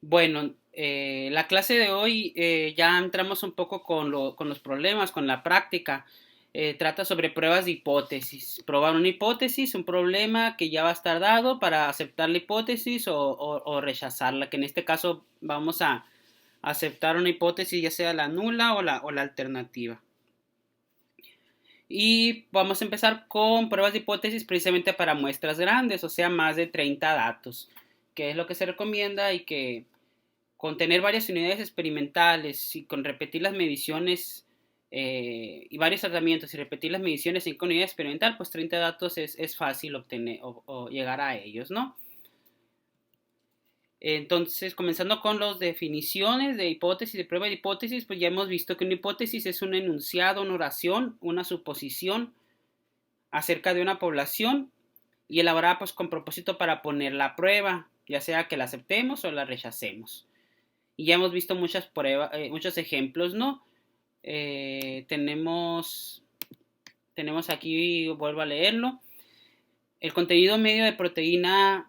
Bueno, la clase de hoy ya entramos un poco con los problemas, con la práctica. Trata sobre pruebas de hipótesis. Probar una hipótesis, un problema que ya va a estar dado para aceptar la hipótesis o rechazarla, que en este caso vamos a aceptar una hipótesis ya sea la nula o la alternativa. Y vamos a empezar con pruebas de hipótesis precisamente para muestras grandes, o sea, más de 30 datos, que es lo que se recomienda y que con tener varias unidades experimentales y con repetir las mediciones y varios tratamientos y repetir las mediciones en una unidad experimental, pues 30 datos es fácil obtener o llegar a ellos, ¿no? Entonces, comenzando con las definiciones de hipótesis, de prueba de hipótesis, pues ya hemos visto que una hipótesis es un enunciado, una oración, una suposición acerca de una población y elaborada pues con propósito para ponerla a prueba, ya sea que la aceptemos o la rechacemos. Y ya hemos visto muchas pruebas, muchos ejemplos, ¿no? Tenemos aquí, vuelvo a leerlo, el contenido medio de proteína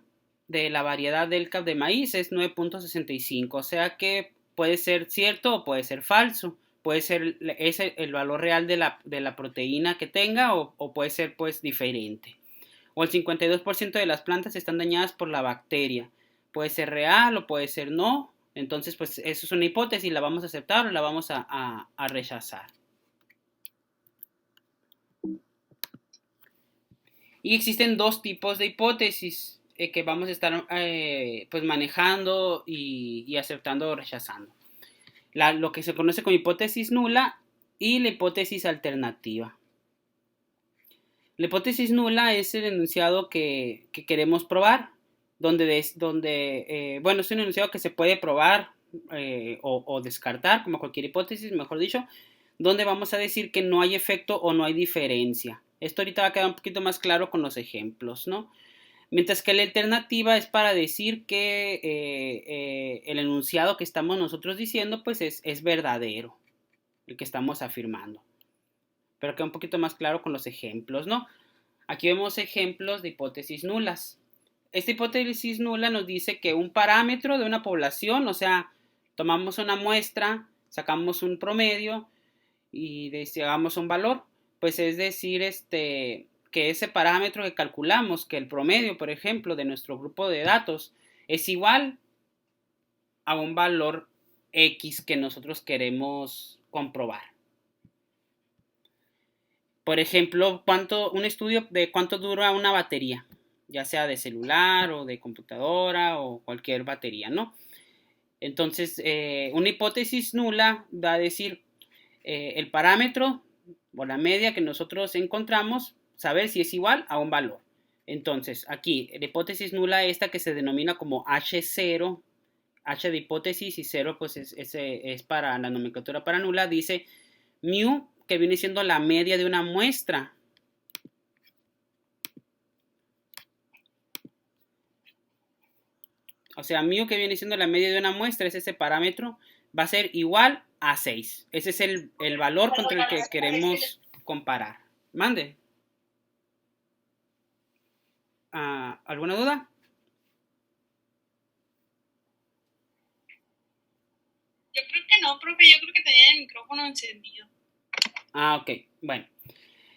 de la variedad del cap de maíz es 9.65, o sea que puede ser cierto o puede ser falso, puede ser ese el valor real de la proteína que tenga o puede ser pues diferente. O el 52% de las plantas están dañadas por la bacteria, puede ser real o puede ser no, entonces pues eso es una hipótesis, la vamos a aceptar o la vamos a rechazar. Y existen dos tipos de hipótesis que vamos a estar pues manejando y aceptando o rechazando. Lo que se conoce como hipótesis nula y la hipótesis alternativa. La hipótesis nula es el enunciado que queremos probar, bueno, es un enunciado que se puede probar o descartar, como cualquier hipótesis, mejor dicho, donde vamos a decir que no hay efecto o no hay diferencia. Esto ahorita va a quedar un poquito más claro con los ejemplos, ¿no? Mientras que la alternativa es para decir que el enunciado que estamos nosotros diciendo pues es verdadero, el que estamos afirmando. Pero queda un poquito más claro con los ejemplos, ¿no? Aquí vemos ejemplos de hipótesis nulas. Esta hipótesis nula nos dice que un parámetro de una población, o sea, tomamos una muestra, sacamos un promedio y llegamos a un valor, pues es decir, que ese parámetro que calculamos, que el promedio, por ejemplo, de nuestro grupo de datos, es igual a un valor X que nosotros queremos comprobar. Por ejemplo, un estudio de cuánto dura una batería, ya sea de celular o de computadora o cualquier batería, ¿no? Entonces, una hipótesis nula va a decir el parámetro o la media que nosotros encontramos, saber si es igual a un valor. Entonces, aquí, la hipótesis nula esta que se denomina como H0, H de hipótesis y 0 pues es para la nomenclatura para nula, dice mu, que viene siendo la media de una muestra. O sea, mu que viene siendo la media de una muestra, es ese parámetro, va a ser igual a 6. Ese es el valor contra el que queremos comparar. Mande. ¿Alguna duda? Yo creo que no, profe, yo creo que tenía el micrófono encendido. Ok, bueno.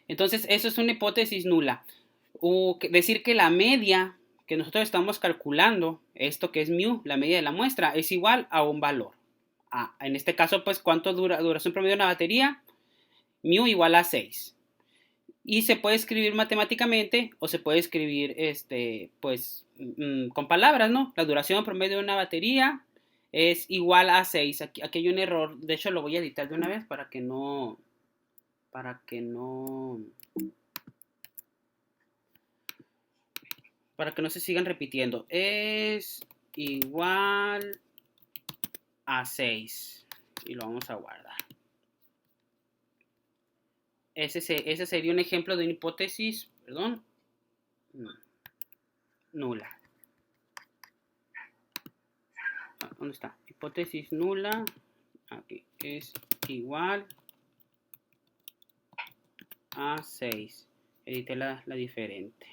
Entonces, eso es una hipótesis nula. Decir que la media que nosotros estamos calculando, esto que es mu, la media de la muestra, es igual a un valor. En este caso, pues, ¿cuánto duración promedio de una batería? Mu igual a 6. Y se puede escribir matemáticamente o se puede escribir pues con palabras, ¿no? La duración promedio de una batería es igual a 6. Aquí hay un error, de hecho lo voy a editar de una vez para que no para que no se sigan repitiendo. Es igual a 6 y lo vamos a guardar. Ese sería un ejemplo de una hipótesis, perdón, nula. ¿Dónde está? Hipótesis nula. Aquí es igual a 6. Edité la diferente.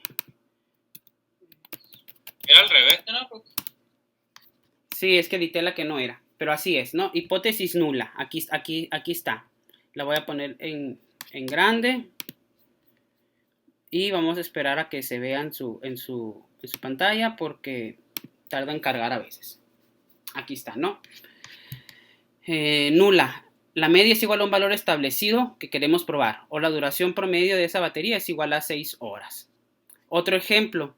Era al revés, ¿no? Sí, es que edité la que no era, pero así es, ¿no? Hipótesis nula, aquí está. La voy a poner en grande y vamos a esperar a que se vea en su pantalla porque tarda en cargar a veces. Aquí está, ¿no? Nula. La media es igual a un valor establecido que queremos probar, o la duración promedio de esa batería es igual a 6 horas. Otro ejemplo,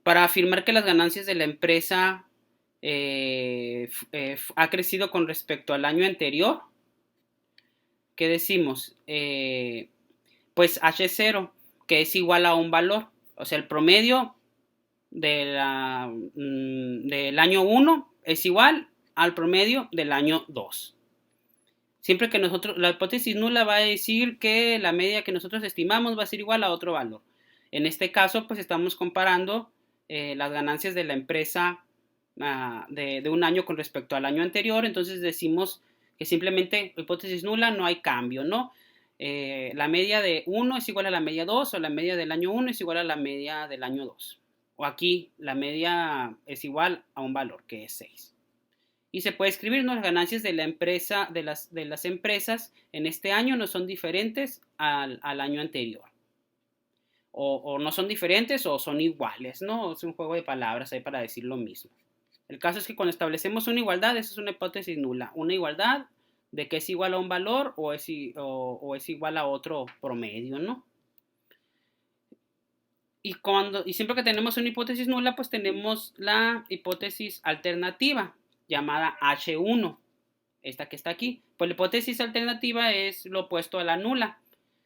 para afirmar que las ganancias de la empresa ha crecido con respecto al año anterior, ¿qué decimos? Pues H0, que es igual a un valor, o sea, el promedio del año 1 es igual al promedio del año 2. Siempre que la hipótesis nula va a decir que la media que nosotros estimamos va a ser igual a otro valor. En este caso, pues estamos comparando las ganancias de la empresa de un año con respecto al año anterior, entonces decimos que simplemente hipótesis nula, no hay cambio, ¿no? La media de 1 es igual a la media 2 o la media del año 1 es igual a la media del año 2. O aquí la media es igual a un valor que es 6. Y se puede escribir, ¿no? Las ganancias de la empresa, de las empresas en este año no son diferentes al año anterior. O no son diferentes o son iguales, ¿no? Es un juego de palabras ahí para decir lo mismo. El caso es que cuando establecemos una igualdad, eso es una hipótesis nula. Una igualdad de que es igual a un valor o es igual a otro promedio, ¿no? Y siempre que tenemos una hipótesis nula, pues tenemos la hipótesis alternativa, llamada H1, esta que está aquí. Pues la hipótesis alternativa es lo opuesto a la nula.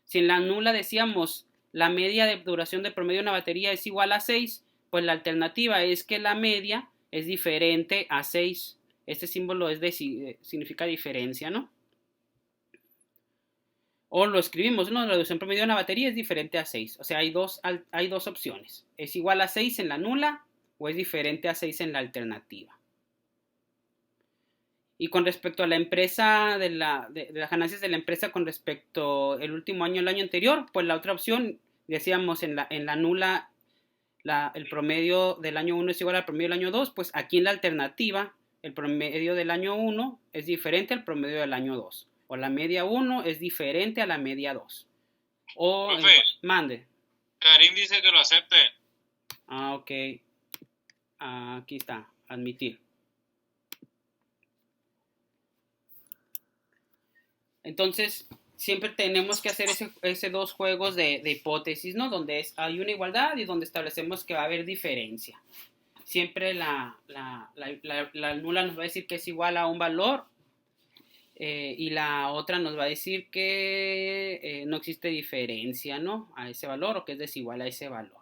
Si en la nula decíamos la media de duración de promedio de una batería es igual a 6, pues la alternativa es que la media es diferente a 6. Este símbolo significa diferencia, ¿no? O lo escribimos, ¿no? La duración promedio de una batería es diferente a 6. O sea, hay dos opciones. Es igual a 6 en la nula o es diferente a 6 en la alternativa. Y con respecto a la empresa, de las ganancias de la empresa con respecto al último año, el año anterior, pues la otra opción, decíamos en la nula, el promedio del año 1 es igual al promedio del año 2, pues aquí en la alternativa, el promedio del año 1 es diferente al promedio del año 2. O la media 1 es diferente a la media 2. O, Profe, mande. Karim dice que lo acepte. Ok. Aquí está, admitir. Entonces, siempre tenemos que hacer ese dos juegos de hipótesis, ¿no? Donde hay una igualdad y donde establecemos que va a haber diferencia. Siempre la nula nos va a decir que es igual a un valor y la otra nos va a decir que no existe diferencia, ¿no? A ese valor o que es desigual a ese valor.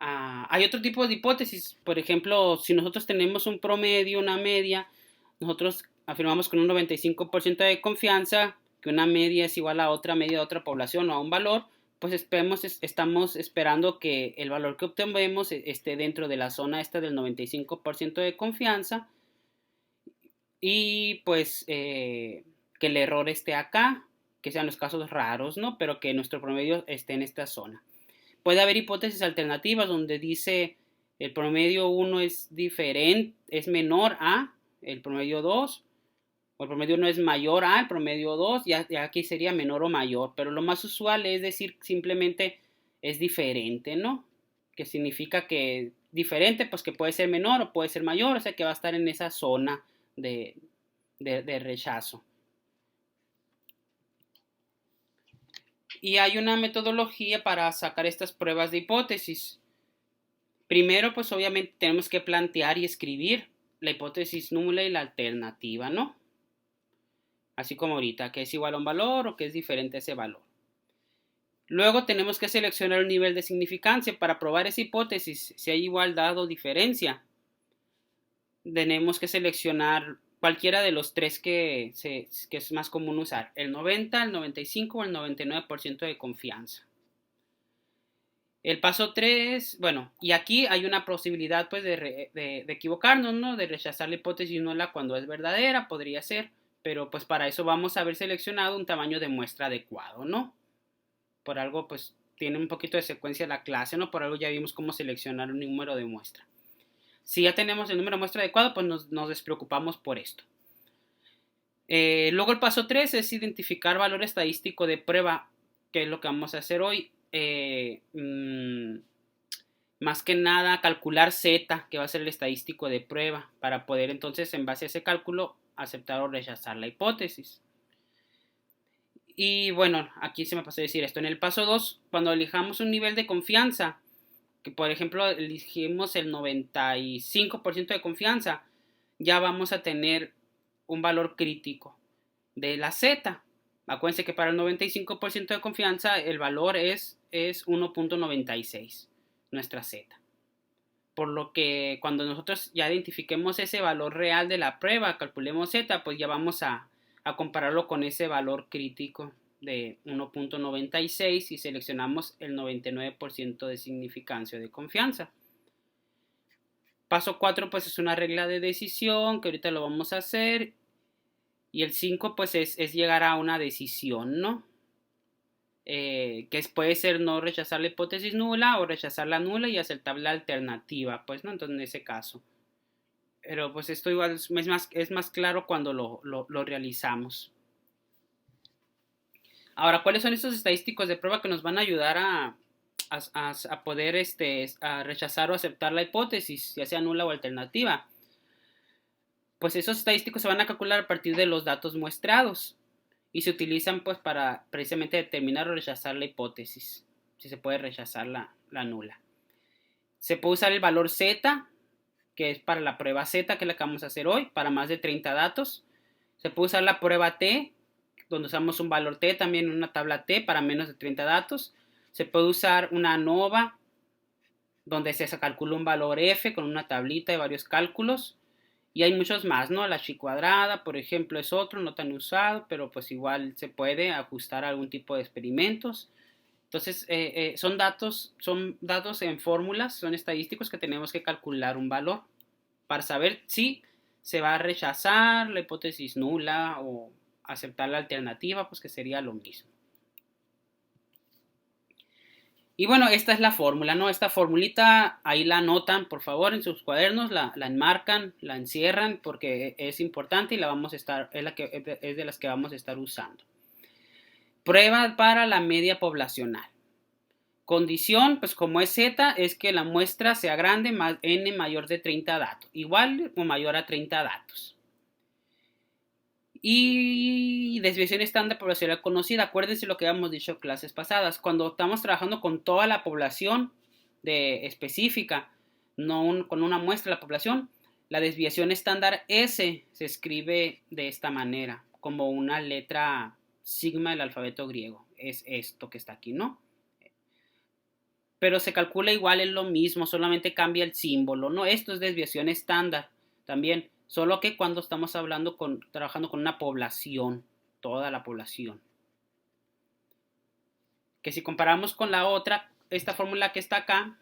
Hay otro tipo de hipótesis. Por ejemplo, si nosotros tenemos un promedio, una media, nosotros afirmamos con un 95% de confianza que una media es igual a otra media de otra población o a un valor, pues estamos esperando que el valor que obtenemos esté dentro de la zona esta del 95% de confianza y pues que el error esté acá, que sean los casos raros, ¿no? Pero que nuestro promedio esté en esta zona. Puede haber hipótesis alternativas donde dice el promedio 1 es diferente, es menor a el promedio 2, o el promedio 1 es mayor a el promedio 2, ya aquí sería menor o mayor, pero lo más usual es decir simplemente es diferente, ¿no? Que significa que diferente, pues que puede ser menor o puede ser mayor, o sea que va a estar en esa zona de rechazo. Y hay una metodología para sacar estas pruebas de hipótesis. Primero, pues obviamente tenemos que plantear y escribir la hipótesis nula y la alternativa, ¿no? Así como ahorita, que es igual a un valor o que es diferente a ese valor. Luego tenemos que seleccionar un nivel de significancia para probar esa hipótesis, si hay igualdad o diferencia. Tenemos que seleccionar cualquiera de los tres que es más común usar, el 90, el 95 o el 99% de confianza. El paso 3, bueno, y aquí hay una posibilidad pues de equivocarnos, ¿no? De rechazar la hipótesis nula cuando es verdadera, podría ser, pero pues para eso vamos a haber seleccionado un tamaño de muestra adecuado, ¿no? Por algo pues tiene un poquito de secuencia la clase, ¿no? Por algo ya vimos cómo seleccionar un número de muestra. Si ya tenemos el número de muestra adecuado, pues nos despreocupamos por esto. Luego el paso 3 es identificar valor estadístico de prueba, que es lo que vamos a hacer hoy. Más que nada calcular Z, que va a ser el estadístico de prueba, para poder entonces en base a ese cálculo aceptar o rechazar la hipótesis. Y bueno, aquí se me pasó a decir esto. En el paso 2, cuando elijamos un nivel de confianza, que por ejemplo elegimos el 95% de confianza, ya vamos a tener un valor crítico de la Z. Acuérdense que para el 95% de confianza el valor es 1.96, nuestra Z. Por lo que cuando nosotros ya identifiquemos ese valor real de la prueba, calculemos Z, pues ya vamos a compararlo con ese valor crítico de 1.96 y seleccionamos el 99% de significancia o de confianza. Paso 4 pues es una regla de decisión que ahorita lo vamos a hacer. Y el 5 pues es llegar a una decisión, ¿no? Que puede ser no rechazar la hipótesis nula o rechazar la nula y aceptar la alternativa, pues, ¿no? Entonces en ese caso. Pero pues esto igual es más claro cuando lo realizamos. Ahora, ¿cuáles son estos estadísticos de prueba que nos van a ayudar a poder a rechazar o aceptar la hipótesis, ya sea nula o alternativa? Pues esos estadísticos se van a calcular a partir de los datos muestrados y se utilizan pues para precisamente determinar o rechazar la hipótesis, si se puede rechazar la nula. Se puede usar el valor Z, que es para la prueba Z, que es la que vamos a hacer hoy, para más de 30 datos. Se puede usar la prueba T, donde usamos un valor T, también una tabla T para menos de 30 datos. Se puede usar una ANOVA, donde se calcula un valor F con una tablita de varios cálculos. Y hay muchos más, ¿no? La chi cuadrada, por ejemplo, es otro, no tan usado, pero pues igual se puede ajustar a algún tipo de experimentos. Entonces, son datos en fórmulas, son estadísticos que tenemos que calcular un valor para saber si se va a rechazar la hipótesis nula o aceptar la alternativa, pues que sería lo mismo. Y bueno, esta es la fórmula, ¿no? Esta formulita ahí la anotan, por favor, en sus cuadernos, la enmarcan, la encierran porque es importante y es de las que vamos a estar usando. Prueba para la media poblacional. Condición, pues como es Z, es que la muestra sea grande más n mayor de 30 datos, igual o mayor a 30 datos. Y desviación estándar poblacional conocida. Acuérdense lo que habíamos dicho en clases pasadas. Cuando estamos trabajando con toda la población específica, no con una muestra de la población, la desviación estándar S se escribe de esta manera, como una letra sigma del alfabeto griego. Es esto que está aquí, ¿no? Pero se calcula igual, es lo mismo, solamente cambia el símbolo, ¿no? Esto es desviación estándar también. Solo que cuando estamos trabajando con una población, toda la población. Que si comparamos con la otra, esta fórmula que está acá,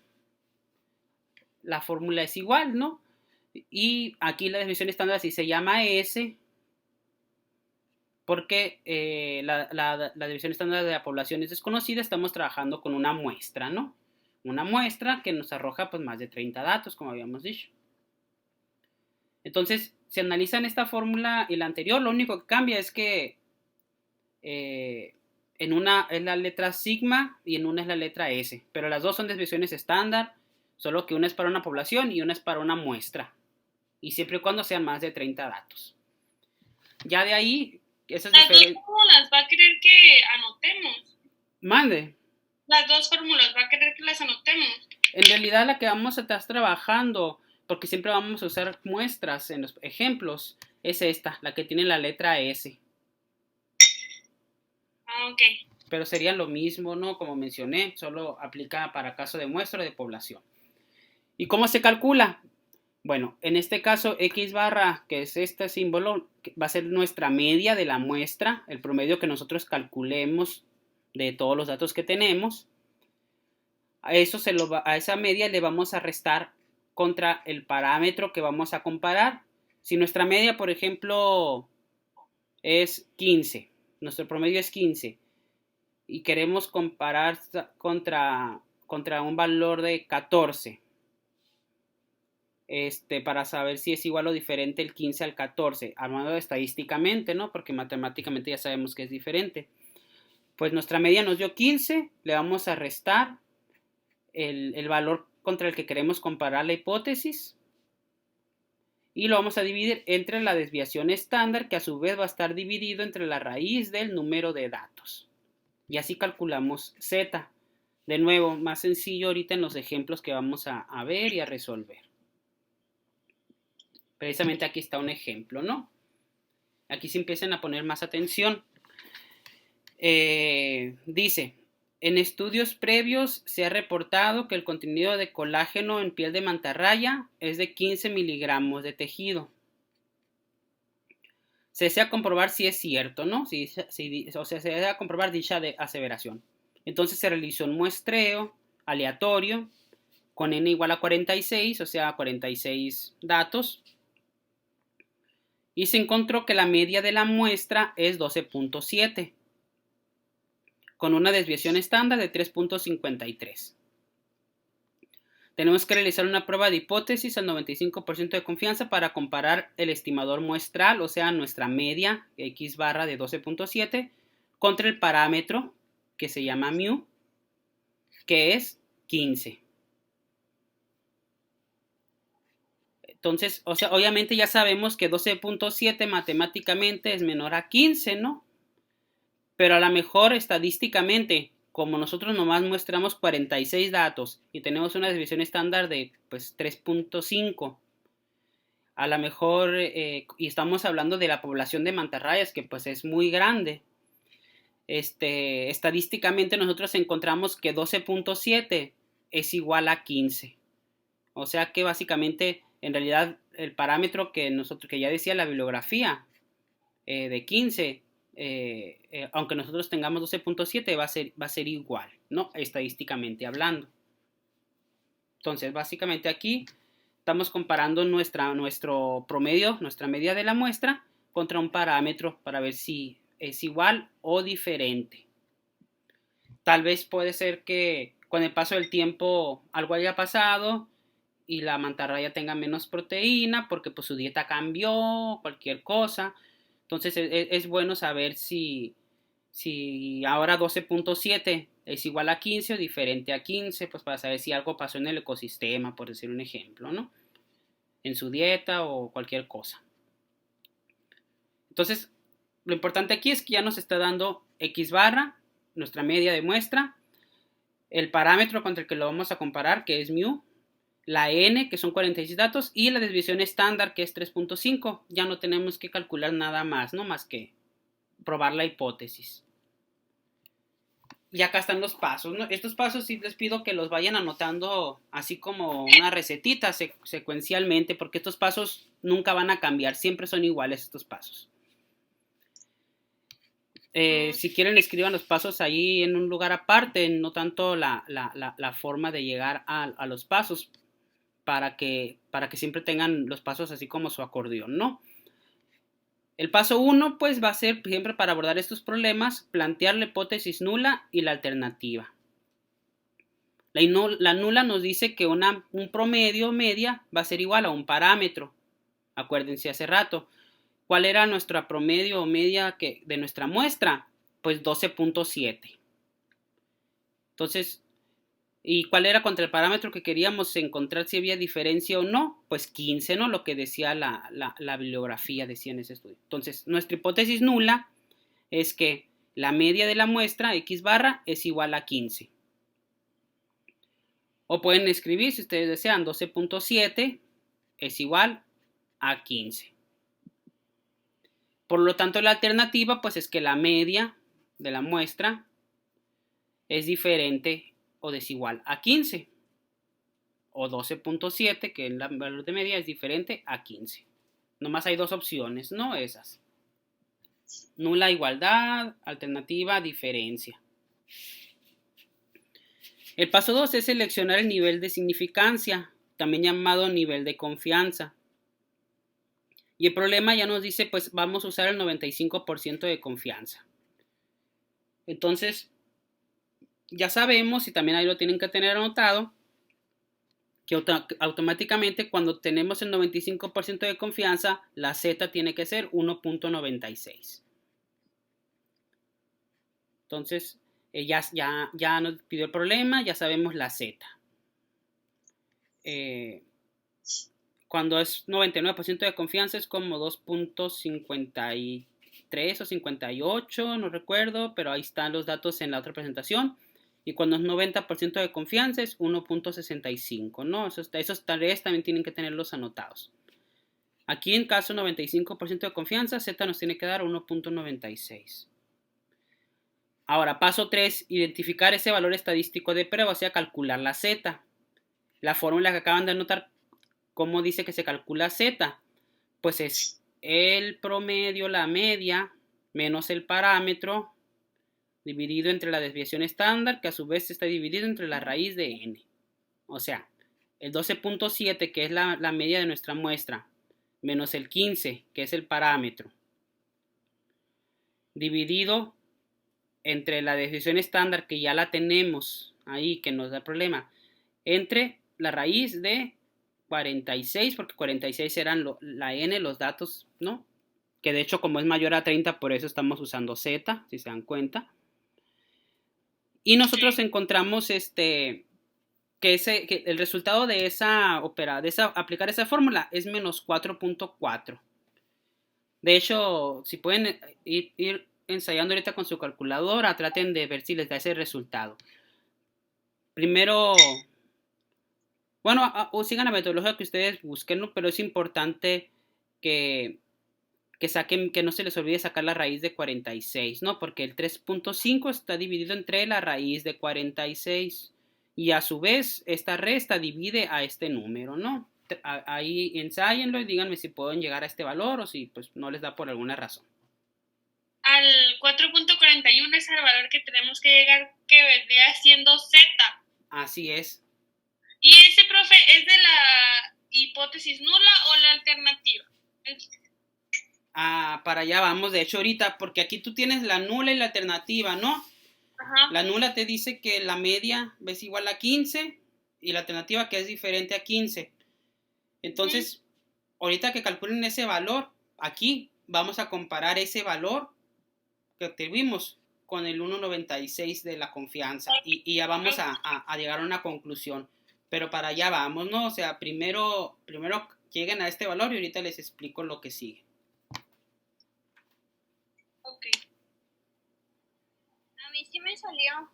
la fórmula es igual, ¿no? Y aquí la desviación estándar sí se llama S, porque la desviación estándar de la población es desconocida, estamos trabajando con una muestra, ¿no? Una muestra que nos arroja pues más de 30 datos, como habíamos dicho. Entonces, si analizan esta fórmula y la anterior, lo único que cambia es que en una es la letra sigma y en una es la letra S. Pero las dos son desviaciones estándar, solo que una es para una población y una es para una muestra. Y siempre y cuando sean más de 30 datos. Ya de ahí, esas diferentes. ¿Las dos fórmulas va a querer que anotemos? Mande. Las dos fórmulas va a querer que las anotemos. En realidad la que vamos a estar trabajando, porque siempre vamos a usar muestras en los ejemplos, es esta, la que tiene la letra S. Ah, ok. Pero sería lo mismo, ¿no? Como mencioné, solo aplica para caso de muestra de población. ¿Y cómo se calcula? Bueno, en este caso X barra, que es este símbolo, va a ser nuestra media de la muestra, el promedio que nosotros calculemos de todos los datos que tenemos. A esa media le vamos a restar contra el parámetro que vamos a comparar. Si nuestra media, por ejemplo, es 15, nuestro promedio es 15, y queremos comparar contra un valor de 14. Para saber si es igual o diferente el 15 al 14, hablando estadísticamente, ¿no? Porque matemáticamente ya sabemos que es diferente. Pues nuestra media nos dio 15, le vamos a restar el valor contra el que queremos comparar la hipótesis y lo vamos a dividir entre la desviación estándar, que a su vez va a estar dividido entre la raíz del número de datos. Y así calculamos Z. De nuevo, más sencillo ahorita en los ejemplos que vamos a ver y a resolver. Precisamente aquí está un ejemplo, ¿no? Aquí se empiezan a poner más atención. Dice, en estudios previos se ha reportado que el contenido de colágeno en piel de mantarraya es de 15 miligramos de tejido. Se desea comprobar si es cierto, ¿no? O sea, se desea comprobar dicha aseveración. Entonces se realizó un muestreo aleatorio con n igual a 46, o sea, 46 datos. Y se encontró que la media de la muestra es 12.7, con una desviación estándar de 3.53. Tenemos que realizar una prueba de hipótesis al 95% de confianza para comparar el estimador muestral, o sea, nuestra media x barra de 12.7, contra el parámetro que se llama mu, que es 15. Entonces, o sea, obviamente ya sabemos que 12.7 matemáticamente es menor a 15, ¿no? Pero a lo mejor estadísticamente, como nosotros nomás muestramos 46 datos y tenemos una desviación estándar de pues 3.5, a lo mejor, y estamos hablando de la población de mantarrayas, que pues es muy grande, estadísticamente nosotros encontramos que 12.7 es igual a 15. O sea que básicamente, en realidad, el parámetro que ya decía la bibliografía de 15, aunque nosotros tengamos 12.7, va a ser igual, ¿no? Estadísticamente hablando. Entonces, básicamente aquí estamos comparando nuestro promedio, nuestra media de la muestra, contra un parámetro para ver si es igual o diferente. Tal vez puede ser que con el paso del tiempo algo haya pasado y la mantarraya tenga menos proteína porque pues su dieta cambió, cualquier cosa. Entonces es bueno saber si ahora 12.7 es igual a 15 o diferente a 15, pues para saber si algo pasó en el ecosistema, por decir un ejemplo, ¿no? En su dieta o cualquier cosa. Entonces, lo importante aquí es que ya nos está dando x barra, nuestra media de muestra, el parámetro contra el que lo vamos a comparar, que es mu, la n, que son 46 datos, y la desviación estándar, que es 3.5. Ya no tenemos que calcular nada más, ¿no? Más que probar la hipótesis. Y acá están los pasos, ¿no? Estos pasos sí les pido que los vayan anotando así como una recetita secuencialmente, porque estos pasos nunca van a cambiar, siempre son iguales estos pasos. Si quieren, escriban los pasos ahí en un lugar aparte, no tanto la forma de llegar a los pasos, para que siempre tengan los pasos así como su acordeón, ¿no? El paso 1, pues, va a ser siempre para abordar estos problemas, plantear la hipótesis nula y la alternativa. La nula nos dice que un promedio media va a ser igual a un parámetro. Acuérdense hace rato. ¿Cuál era nuestra promedio o media de nuestra muestra? Pues 12.7. Entonces, ¿y cuál era contra el parámetro que queríamos encontrar si había diferencia o no? Pues 15, ¿no? Lo que decía la bibliografía, decía en ese estudio. Entonces, nuestra hipótesis nula es que la media de la muestra, x barra, es igual a 15. O pueden escribir, si ustedes desean, 12.7 es igual a 15. Por lo tanto, la alternativa pues es que la media de la muestra es diferente o desigual a 15. O 12.7, que es el valor de media, es diferente a 15. Nomás hay dos opciones, no esas. Nula, igualdad; alternativa, diferencia. El paso 2 es seleccionar el nivel de significancia, también llamado nivel de confianza. Y el problema ya nos dice, pues vamos a usar el 95% de confianza. Entonces, ya sabemos, y también ahí lo tienen que tener anotado, que automáticamente cuando tenemos el 95% de confianza, la Z tiene que ser 1.96. Entonces, ya nos pidió el problema, ya sabemos la Z. Cuando es 99% de confianza es como 2.53 o 58, no recuerdo, pero ahí están los datos en la otra presentación. Y cuando es 90% de confianza es 1.65, ¿no? Esos tareas también tienen que tenerlos anotados. Aquí en caso 95% de confianza, Z nos tiene que dar 1.96. Ahora, paso 3, identificar ese valor estadístico de prueba, o sea, calcular la Z. La fórmula que acaban de anotar, ¿cómo dice que se calcula Z? Pues es el promedio, la media, menos el parámetro, dividido entre la desviación estándar, que a su vez está dividido entre la raíz de n. O sea, el 12.7, que es la media de nuestra muestra, menos el 15, que es el parámetro, dividido entre la desviación estándar, que ya la tenemos ahí, que nos da problema, entre la raíz de 46, porque 46 eran la n, los datos, ¿no? Que de hecho como es mayor a 30, por eso estamos usando z, si se dan cuenta. Y nosotros encontramos que el resultado de aplicar esa fórmula es menos 4.4. De hecho, si pueden ir ensayando ahorita con su calculadora, traten de ver si les da ese resultado. Primero, bueno, o sigan la metodología que ustedes busquen, ¿no? Pero es importante que saquen, que no se les olvide sacar la raíz de 46, ¿no? Porque el 3.5 está dividido entre la raíz de 46 y a su vez esta resta divide a este número, ¿no? Ahí ensáyenlo y díganme si pueden llegar a este valor o si pues no les da por alguna razón. Al 4.41 es el valor que tenemos que llegar, que vendría siendo Z. Así es. ¿Y ese, profe, es de la hipótesis nula o la alternativa? Para allá vamos, de hecho ahorita, porque aquí tú tienes la nula y la alternativa, ¿no? Ajá. La nula te dice que la media es igual a 15 y la alternativa que es diferente a 15. Entonces, ahorita que calculen ese valor, aquí vamos a comparar ese valor que obtuvimos con el 1.96 de la confianza y ya vamos a llegar a una conclusión. Pero para allá vamos, ¿no? O sea, primero lleguen a este valor y ahorita les explico lo que sigue. Ok. A mí sí me salió.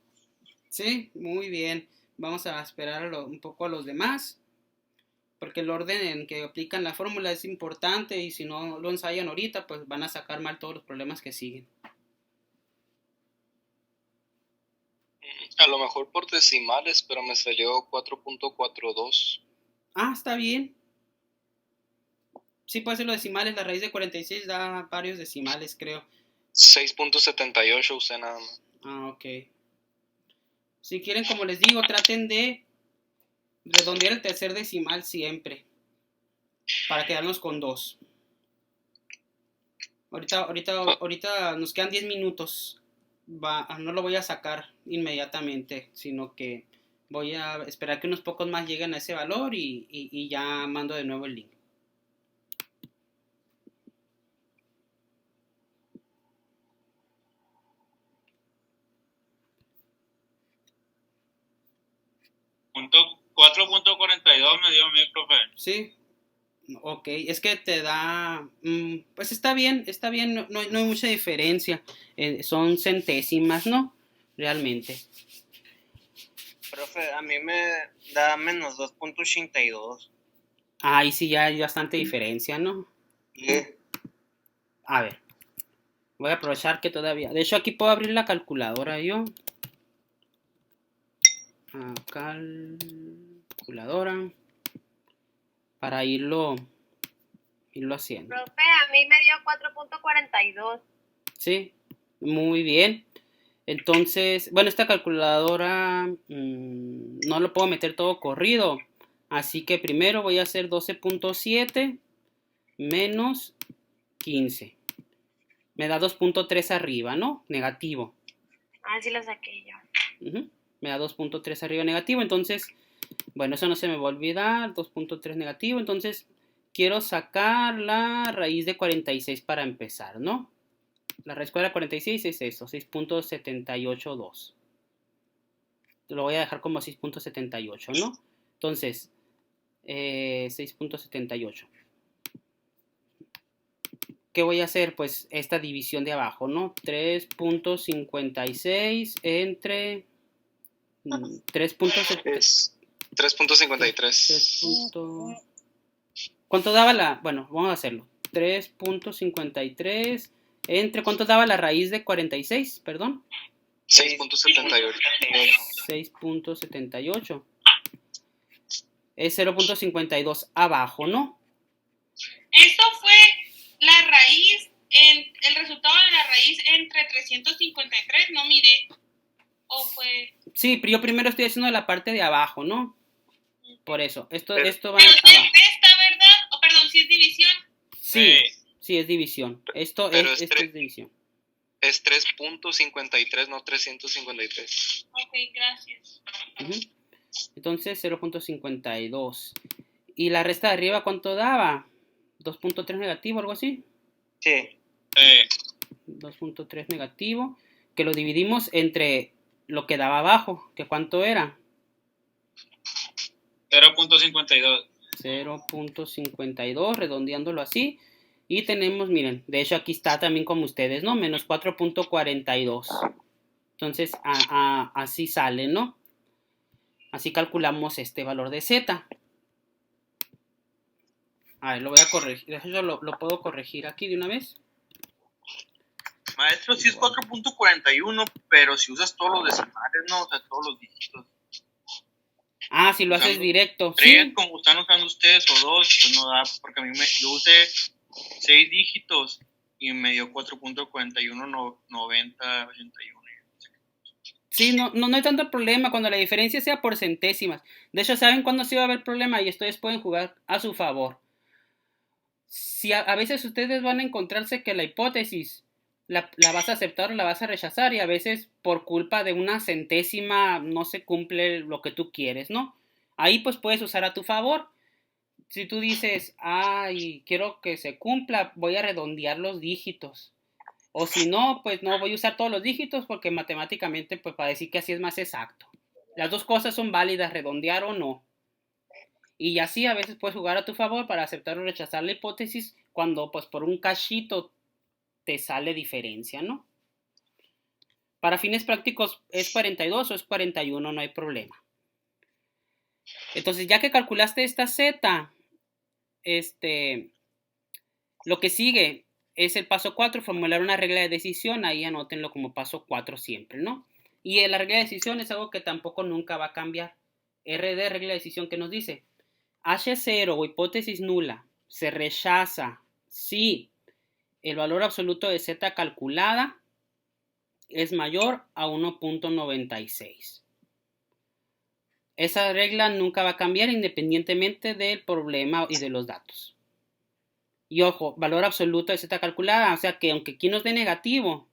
Sí, muy bien. Vamos a esperar un poco a los demás, porque el orden en que aplican la fórmula es importante y si no lo ensayan ahorita, pues van a sacar mal todos los problemas que siguen. A lo mejor por decimales, pero me salió 4.42. Ah, está bien. Sí, puede ser los decimales. La raíz de 46 da varios decimales, creo. 6.78 usé nada más. Ah, ok. Si quieren, como les digo, traten de redondear el tercer decimal siempre, para quedarnos con 2. Ahorita nos quedan 10 minutos. No lo voy a sacar inmediatamente, sino que voy a esperar que unos pocos más lleguen a ese valor y ya mando de nuevo el link. Punto 4.42 me dio mi profe. Sí, ok, es que te da, pues está bien, no hay mucha diferencia, son centésimas, ¿no? Realmente. Profe, a mí me da menos 2.82. Ahí sí ya hay bastante diferencia, ¿no? Sí. A ver, voy a aprovechar que todavía, de hecho aquí puedo abrir la calculadora yo. Calculadora para irlo haciendo. Profe, a mí me dio 4.42. Sí, muy bien. Entonces, bueno, esta calculadora no lo puedo meter todo corrido. Así que primero voy a hacer 12.7 menos 15. Me da 2.3 arriba, ¿no? Negativo. Ah, sí lo saqué yo. me da 2.3 arriba negativo. Entonces, bueno, eso no se me va a olvidar, 2.3 negativo. Entonces, quiero sacar la raíz de 46 para empezar, ¿no? La raíz cuadrada de 46 es eso, 6.782. Lo voy a dejar como 6.78, ¿no? Entonces, 6.78. ¿Qué voy a hacer? Pues esta división de abajo, ¿no? 3.56 entre 3.7. Es 3.53. ¿Cuánto daba la...? Bueno, vamos a hacerlo. 3.53 entre... ¿Cuánto daba la raíz de 46? Perdón. 6.78. 6.78. Es 0.52 abajo, ¿no? Esto fue la raíz, el resultado de la raíz entre 353, no miré. ¿O fue...? Sí, pero yo primero estoy haciendo la parte de abajo, ¿no? Por eso. Esto va Pero abajo. resta, ¿verdad? O perdón, si es división. Sí, es división. Esto Pero es división. Es 3.53, no 353. Ok, gracias. Entonces 0.52. ¿Y la resta de arriba cuánto daba? 2.3 negativo, algo así. Sí. 2.3 negativo. Que lo dividimos entre lo que daba abajo. ¿Que cuánto era? 0.52. 0.52, redondeándolo así. Y tenemos, miren, de hecho aquí está también como ustedes, ¿no? Menos 4.42. Entonces, así sale, ¿no? Así calculamos este valor de Z. A ver, lo voy a corregir. Yo lo puedo corregir aquí de una vez. Maestro, sí es 4.41, pero si usas todos los decimales, ¿no? O sea, todos los dígitos. Ah, si lo haces directo. Tres, Sí. como están usando ustedes, o dos, pues no da, porque yo usé 6 dígitos y me dio 4.41, 90, 81. Sí, no hay tanto problema cuando la diferencia sea por centésimas. De hecho, ¿saben cuándo sí va a haber problema? Y ustedes pueden jugar a su favor. Si a veces ustedes van a encontrarse que la hipótesis la vas a aceptar o la vas a rechazar y a veces por culpa de una centésima no se cumple lo que tú quieres, ¿no? Ahí pues puedes usar a tu favor. Si tú dices, ay, quiero que se cumpla, voy a redondear los dígitos. O si no, pues no voy a usar todos los dígitos porque matemáticamente, pues para decir que así es más exacto. Las dos cosas son válidas, redondear o no. Y así a veces puedes jugar a tu favor para aceptar o rechazar la hipótesis cuando pues por un cachito te sale diferencia, ¿no? Para fines prácticos es 42 o es 41, no hay problema. Entonces ya que calculaste esta Z, lo que sigue es el paso 4, formular una regla de decisión. Ahí anótenlo como paso 4 siempre, ¿no? Y la regla de decisión es algo que tampoco nunca va a cambiar. RD, regla de decisión, que nos dice: H0 o hipótesis nula se rechaza si el valor absoluto de Z calculada es mayor a 1.96. Esa regla nunca va a cambiar independientemente del problema y de los datos. Y ojo, valor absoluto de Z calculada, o sea que aunque aquí nos dé negativo,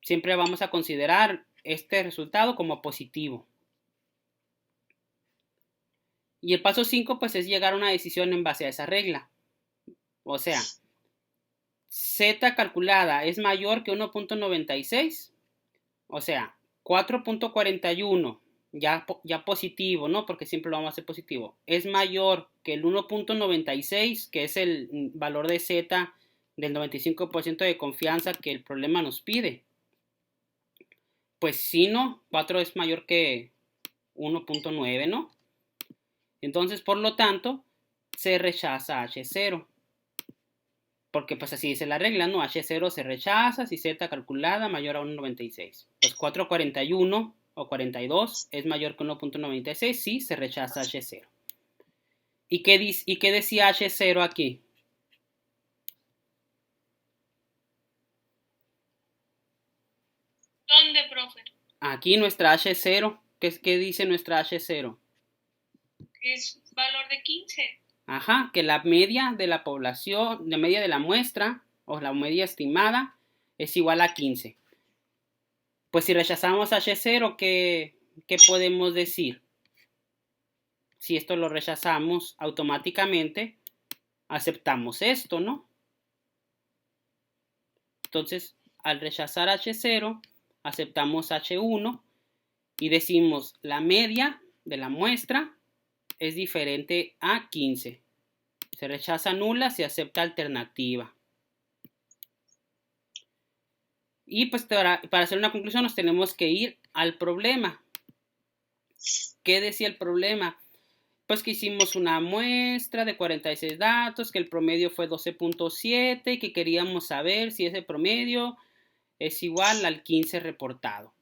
siempre vamos a considerar este resultado como positivo. Y el paso 5 pues es llegar a una decisión en base a esa regla. O sea, Z calculada es mayor que 1.96, o sea, 4.41, ya positivo, ¿no? Porque siempre lo vamos a hacer positivo. Es mayor que el 1.96, que es el valor de Z del 95% de confianza que el problema nos pide. Pues si no, 4 es mayor que 1.9, ¿no? Entonces, por lo tanto, se rechaza H0. Porque pues así dice la regla, ¿no? H0 se rechaza si Z calculada mayor a 1.96. Pues 4.41 o 42 es mayor que 1.96 si se rechaza H0. ¿Y qué decía H0 aquí? ¿Dónde, profe? Aquí nuestra H0. ¿Qué dice nuestra H0? Es valor de 15. Ajá, que la media de la población, la media de la muestra, o la media estimada, es igual a 15. Pues si rechazamos H0, ¿qué ¿qué podemos decir? Si esto lo rechazamos automáticamente, aceptamos esto, ¿no? Entonces, al rechazar H0, aceptamos H1 y decimos la media de la muestra es diferente a 15. Se rechaza nula, se acepta alternativa. Y pues para hacer una conclusión nos tenemos que ir al problema. ¿Qué decía el problema? Pues que hicimos una muestra de 46 datos, que el promedio fue 12.7 y que queríamos saber si ese promedio es igual al 15 reportado.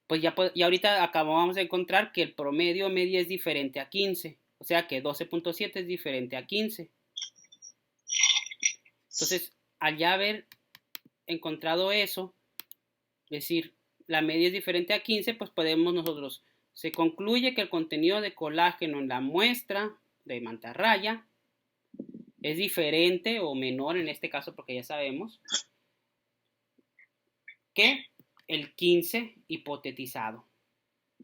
Pues ya ahorita acabamos de encontrar que el promedio media es diferente a 15. O sea que 12.7 es diferente a 15. Entonces, al ya haber encontrado eso, es decir, la media es diferente a 15, pues podemos nosotros, se concluye que el contenido de colágeno en la muestra de mantarraya es diferente o menor en este caso, porque ya sabemos, que el 15 hipotetizado.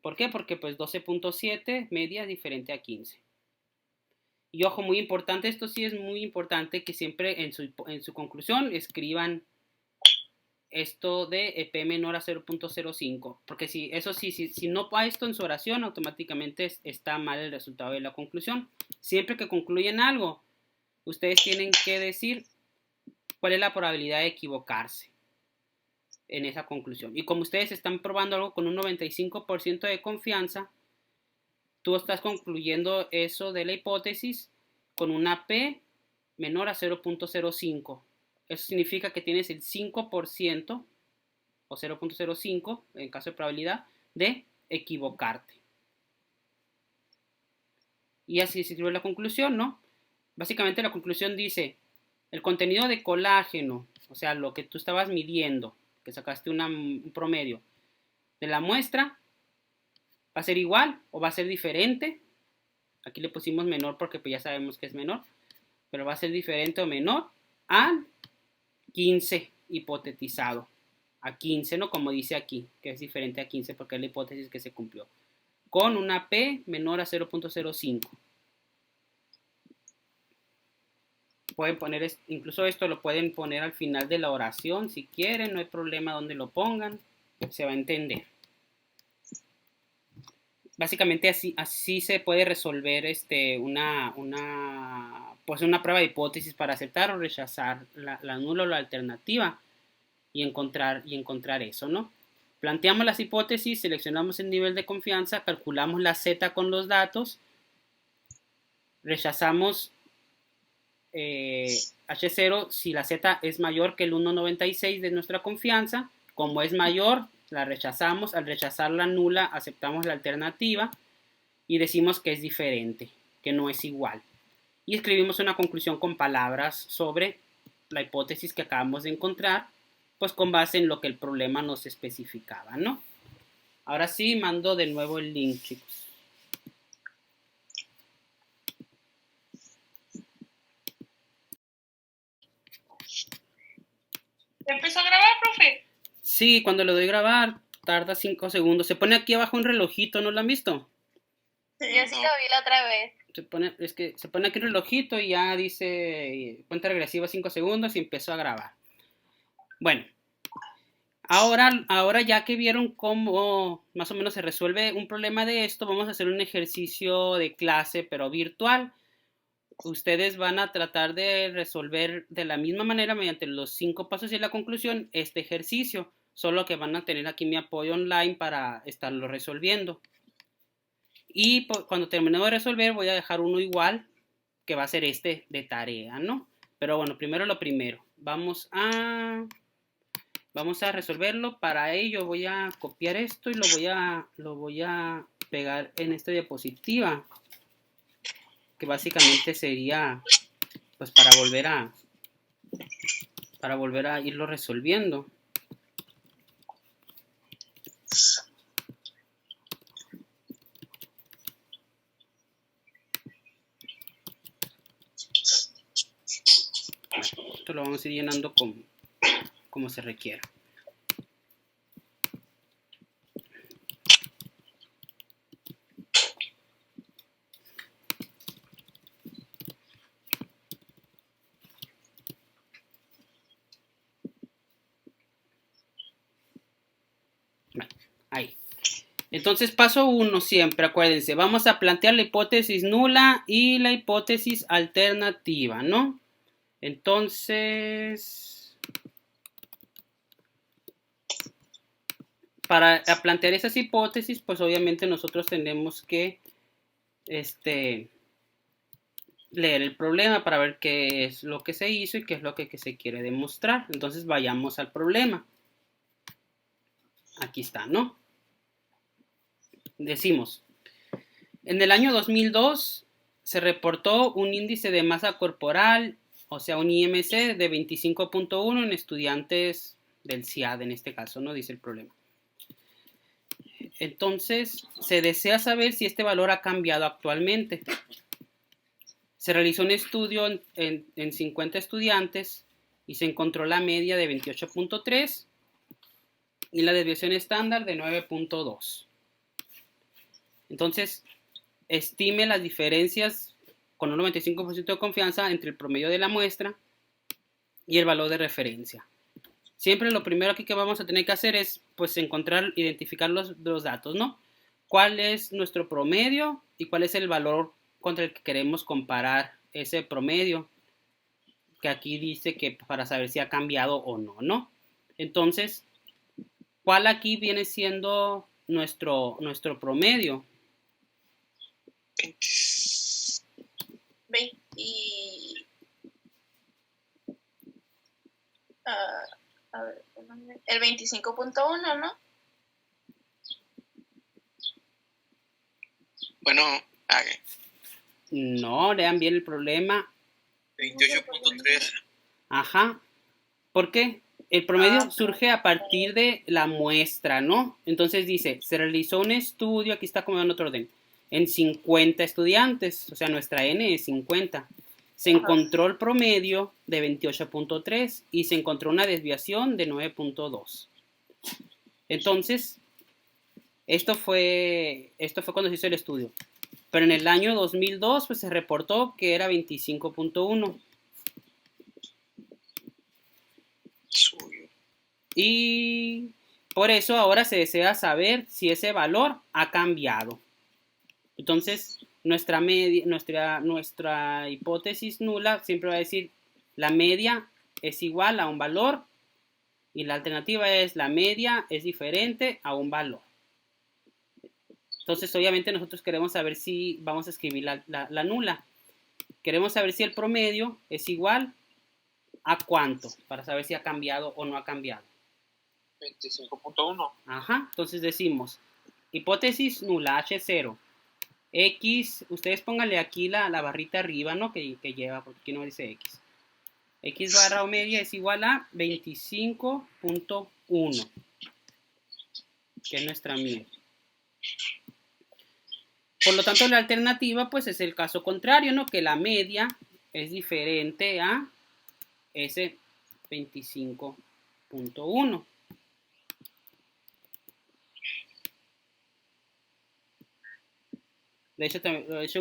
¿Por qué? Porque pues 12.7 media es diferente a 15. Y ojo, muy importante, esto sí es muy importante que siempre en su conclusión escriban esto de EP menor a 0.05, porque si no va esto en su oración, automáticamente está mal el resultado de la conclusión. Siempre que concluyen algo, ustedes tienen que decir cuál es la probabilidad de equivocarse en esa conclusión. Y como ustedes están probando algo con un 95% de confianza, tú estás concluyendo eso de la hipótesis con una P menor a 0.05. Eso significa que tienes el 5% o 0.05 en caso de probabilidad de equivocarte. Y así se escribe la conclusión, ¿no? Básicamente la conclusión dice, el contenido de colágeno, o sea, lo que tú estabas midiendo, que sacaste un promedio de la muestra, ¿va a ser igual o va a ser diferente? Aquí le pusimos menor porque pues ya sabemos que es menor, pero va a ser diferente o menor al 15 hipotetizado. A 15, ¿no? Como dice aquí, que es diferente a 15 porque es la hipótesis que se cumplió. Con una P menor a 0.05. Pueden poner, incluso esto lo pueden poner al final de la oración si quieren, no hay problema donde lo pongan, se va a entender. Básicamente así se puede resolver una prueba de hipótesis para aceptar o rechazar la nula o la alternativa y encontrar eso, ¿no? Planteamos las hipótesis, seleccionamos el nivel de confianza, calculamos la Z con los datos, rechazamos H0 si la Z es mayor que el 1.96 de nuestra confianza. Como es mayor, la rechazamos. Al rechazar la nula, aceptamos la alternativa y decimos que es diferente, que no es igual. Y escribimos una conclusión con palabras sobre la hipótesis que acabamos de encontrar, pues con base en lo que el problema nos especificaba, ¿no? Ahora sí, mando de nuevo el link, chicos. ¿Empezó a grabar, profe? Sí, cuando le doy grabar, tarda 5 segundos. Se pone aquí abajo un relojito, ¿no lo han visto? Yo sí lo vi la otra vez. Se pone aquí un relojito y ya dice cuenta regresiva 5 segundos y empezó a grabar. Bueno, ahora ya que vieron cómo más o menos se resuelve un problema de esto, vamos a hacer un ejercicio de clase, pero virtual. Ustedes van a tratar de resolver de la misma manera mediante los 5 pasos y la conclusión este ejercicio, solo que van a tener aquí mi apoyo online para estarlo resolviendo. Y cuando terminemos de resolver voy a dejar uno igual, que va a ser este de tarea, ¿no? Pero bueno, primero lo primero. Vamos a resolverlo. Para ello voy a copiar esto y lo voy a pegar en esta diapositiva, que básicamente sería pues para volver a irlo resolviendo. Esto lo vamos a ir llenando como se requiera. Entonces, paso 1 siempre, acuérdense, vamos a plantear la hipótesis nula y la hipótesis alternativa, ¿no? Entonces, para plantear esas hipótesis, pues obviamente nosotros tenemos que leer el problema para ver qué es lo que se hizo y qué es lo que se quiere demostrar. Entonces, vayamos al problema. Aquí está, ¿no? Decimos, en el año 2002 se reportó un índice de masa corporal, o sea, un IMC de 25.1 en estudiantes del CIAD, en este caso, ¿no? Dice el problema. Entonces, se desea saber si este valor ha cambiado actualmente. Se realizó un estudio en 50 estudiantes y se encontró la media de 28.3 y la desviación estándar de 9.2. Entonces, estime las diferencias con un 95% de confianza entre el promedio de la muestra y el valor de referencia. Siempre lo primero aquí que vamos a tener que hacer es pues identificar los datos, ¿no? ¿Cuál es nuestro promedio y cuál es el valor contra el que queremos comparar ese promedio? Que aquí dice que para saber si ha cambiado o no, ¿no? Entonces, ¿cuál aquí viene siendo nuestro promedio? 20. A ver, el 25.1, ¿no? Bueno, No, lean bien el problema. 28.3. Ajá. ¿Por qué? El promedio surge a partir de la muestra, ¿no? Entonces dice, se realizó un estudio, aquí está como en otro orden, en 50 estudiantes, o sea, nuestra N es 50. Se encontró el promedio de 28.3 y se encontró una desviación de 9.2. Entonces, esto fue cuando se hizo el estudio. Pero en el año 2002 pues se reportó que era 25.1. Y por eso ahora se desea saber si ese valor ha cambiado. Entonces, nuestra hipótesis nula siempre va a decir la media es igual a un valor y la alternativa es la media es diferente a un valor. Entonces, obviamente nosotros queremos saber si vamos a escribir la nula. Queremos saber si el promedio es igual a cuánto, para saber si ha cambiado o no ha cambiado. 25.1. Ajá, entonces decimos, hipótesis nula, H0. X, ustedes pónganle aquí la barrita arriba, ¿no? Que lleva, porque aquí no dice X. X barra o media es igual a 25.1, que es nuestra media. Por lo tanto, la alternativa, pues, es el caso contrario, ¿no? Que la media es diferente a ese 25.1. De hecho,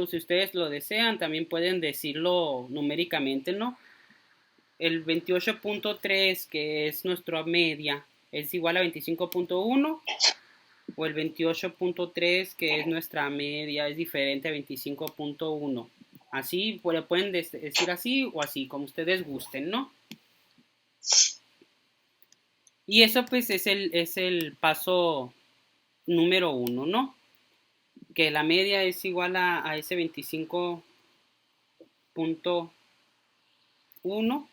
si ustedes lo desean, también pueden decirlo numéricamente, ¿no? El 28.3, que es nuestra media, es igual a 25.1, o el 28.3, que es nuestra media, es diferente a 25.1. Así, pueden decir así o así, como ustedes gusten, ¿no? Y eso, pues, es el paso número 1, ¿no? Que la media es igual a ese 25.1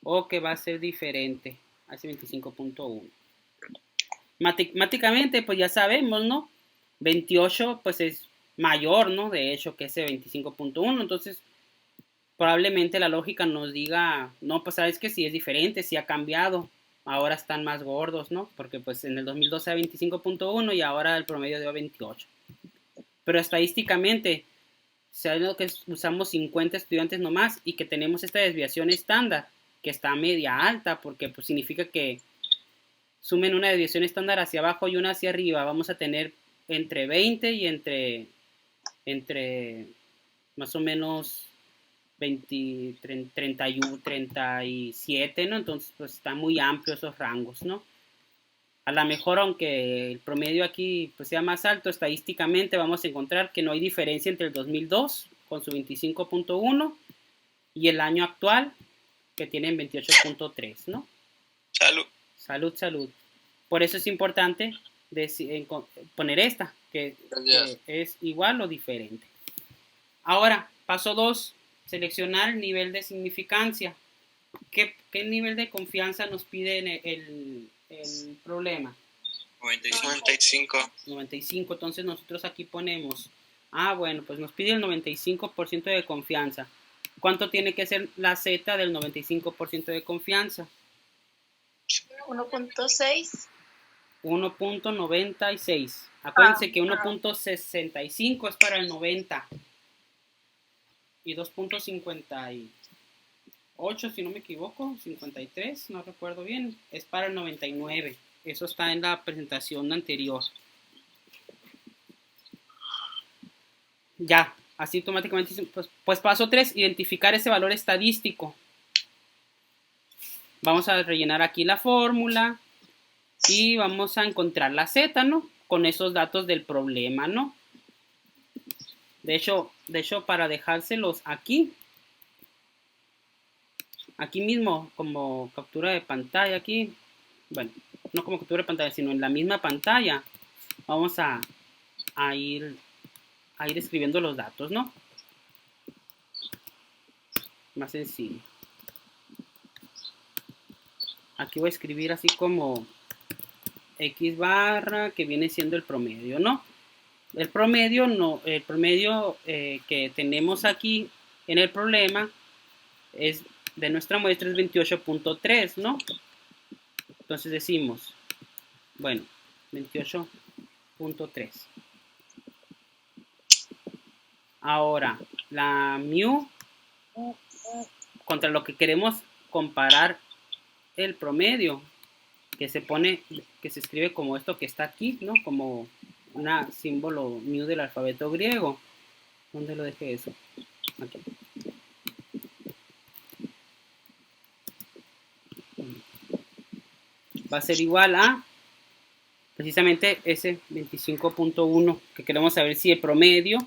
o que va a ser diferente a ese 25.1. Matemáticamente, pues ya sabemos, ¿no? 28, pues es mayor, ¿no? De hecho, que ese 25.1. Entonces, probablemente la lógica nos diga, no, pues sabes que sí es diferente, sí ha cambiado. Ahora están más gordos, ¿no? Porque pues en el 2012 era 25.1 y ahora el promedio dio 28. Pero estadísticamente, sabiendo que usamos 50 estudiantes nomás y que tenemos esta desviación estándar, que está media alta, porque pues significa que sumen una desviación estándar hacia abajo y una hacia arriba, vamos a tener entre 20 y entre más o menos 20, 31, 37, ¿no? Entonces, pues están muy amplios esos rangos, ¿no? A lo mejor, aunque el promedio aquí pues, sea más alto, estadísticamente vamos a encontrar que no hay diferencia entre el 2002 con su 25.1 y el año actual que tienen 28.3, ¿no? Salud. Salud, salud. Por eso es importante poner esta, que es igual o diferente. Ahora, paso 2, seleccionar el nivel de significancia. ¿Qué nivel de confianza nos pide el problema? 95. 95, entonces nosotros aquí ponemos, bueno, pues nos pide el 95% de confianza. ¿Cuánto tiene que ser la Z del 95% de confianza? 1.6. 1.96. Acuérdense que 1.65 es para el 90 y 2.58, si no me equivoco, 53, no recuerdo bien, es para el 99. Eso está en la presentación anterior. Ya, así automáticamente, pues paso 3, identificar ese valor estadístico. Vamos a rellenar aquí la fórmula y vamos a encontrar la Z, ¿no? Con esos datos del problema, ¿no? De hecho, para dejárselos aquí mismo, como captura de pantalla aquí, bueno, no como captura de pantalla, sino en la misma pantalla, vamos a ir escribiendo los datos, ¿no? Más sencillo. Aquí voy a escribir así como X barra, que viene siendo el promedio, ¿no? El promedio que tenemos aquí en el problema es de nuestra muestra es 28.3, ¿no? Entonces decimos, bueno, 28.3. Ahora, la mu contra lo que queremos comparar el promedio, que se escribe como esto que está aquí, ¿no? Como un símbolo mu del alfabeto griego. ¿Dónde lo dejé eso? Aquí. Va a ser igual a precisamente ese 25.1, que queremos saber si el promedio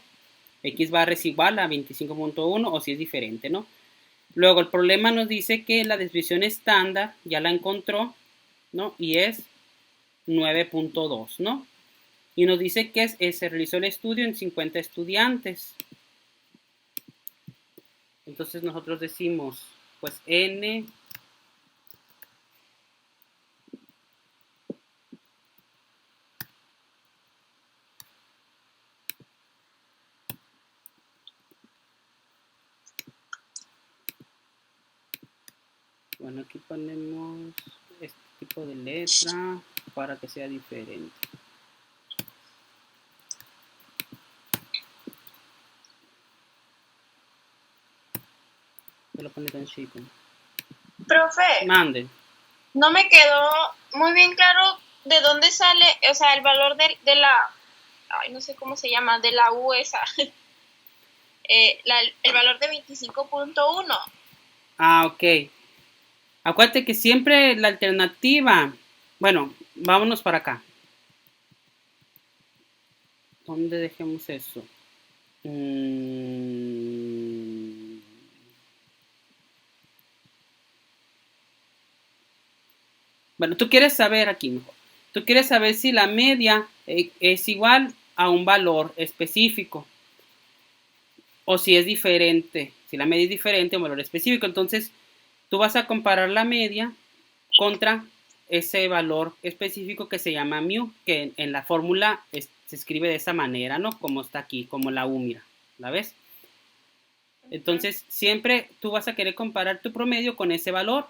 X barra es igual a 25.1 o si es diferente, ¿no? Luego el problema nos dice que la desviación estándar ya la encontró, ¿no? Y es 9.2, ¿no? Y nos dice que se realizó el estudio en 50 estudiantes. Entonces nosotros decimos, pues N bueno, aquí ponemos este tipo de letra para que sea diferente. Se lo pone tan chico. Profe, Mande. no me quedó muy bien claro de dónde sale, o sea, el valor de la, ay, no sé cómo se llama, de la U esa. El valor de 25.1. Ok. Acuérdate que siempre la alternativa, bueno, vámonos para acá. ¿Dónde dejemos eso? Bueno, tú quieres saber aquí mejor. Tú quieres saber si la media es igual a un valor específico o si es diferente. Si la media es diferente a un valor específico, entonces tú vas a comparar la media contra ese valor específico que se llama mu, que en la fórmula se escribe de esa manera, ¿no? Como está aquí, como la U, mira, ¿la ves? Entonces, siempre tú vas a querer comparar tu promedio con ese valor,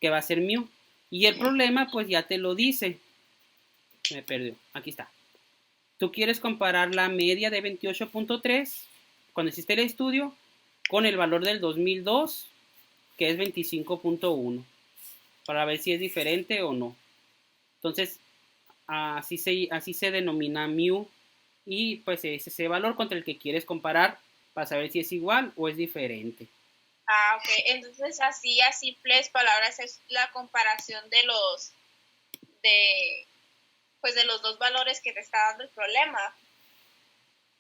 que va a ser mu. Y el problema, pues ya te lo dice. Me perdió, aquí está. Tú quieres comparar la media de 28.3, cuando hiciste el estudio, con el valor del 2002, que es 25.1, para ver si es diferente o no. Entonces, así se denomina mu, y pues es ese valor contra el que quieres comparar para saber si es igual o es diferente. Ok, entonces así a simples palabras es la comparación pues de los dos valores que te está dando el problema.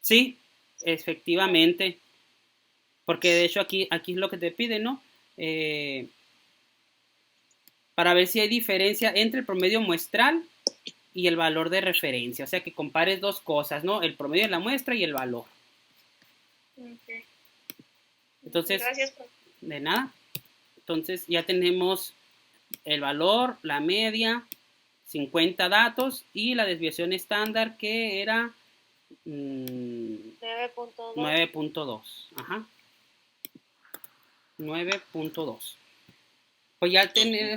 Sí, efectivamente. Porque de hecho aquí es lo que te pide, ¿no? Para ver si hay diferencia entre el promedio muestral y el valor de referencia. O sea, que compares dos cosas, ¿no? El promedio de la muestra y el valor. Okay. Entonces, Gracias, profe. de nada. Entonces ya tenemos el valor, la media, 50 datos y la desviación estándar que era 9.2. 9.2. Ajá. 9.2. Pues ya al tener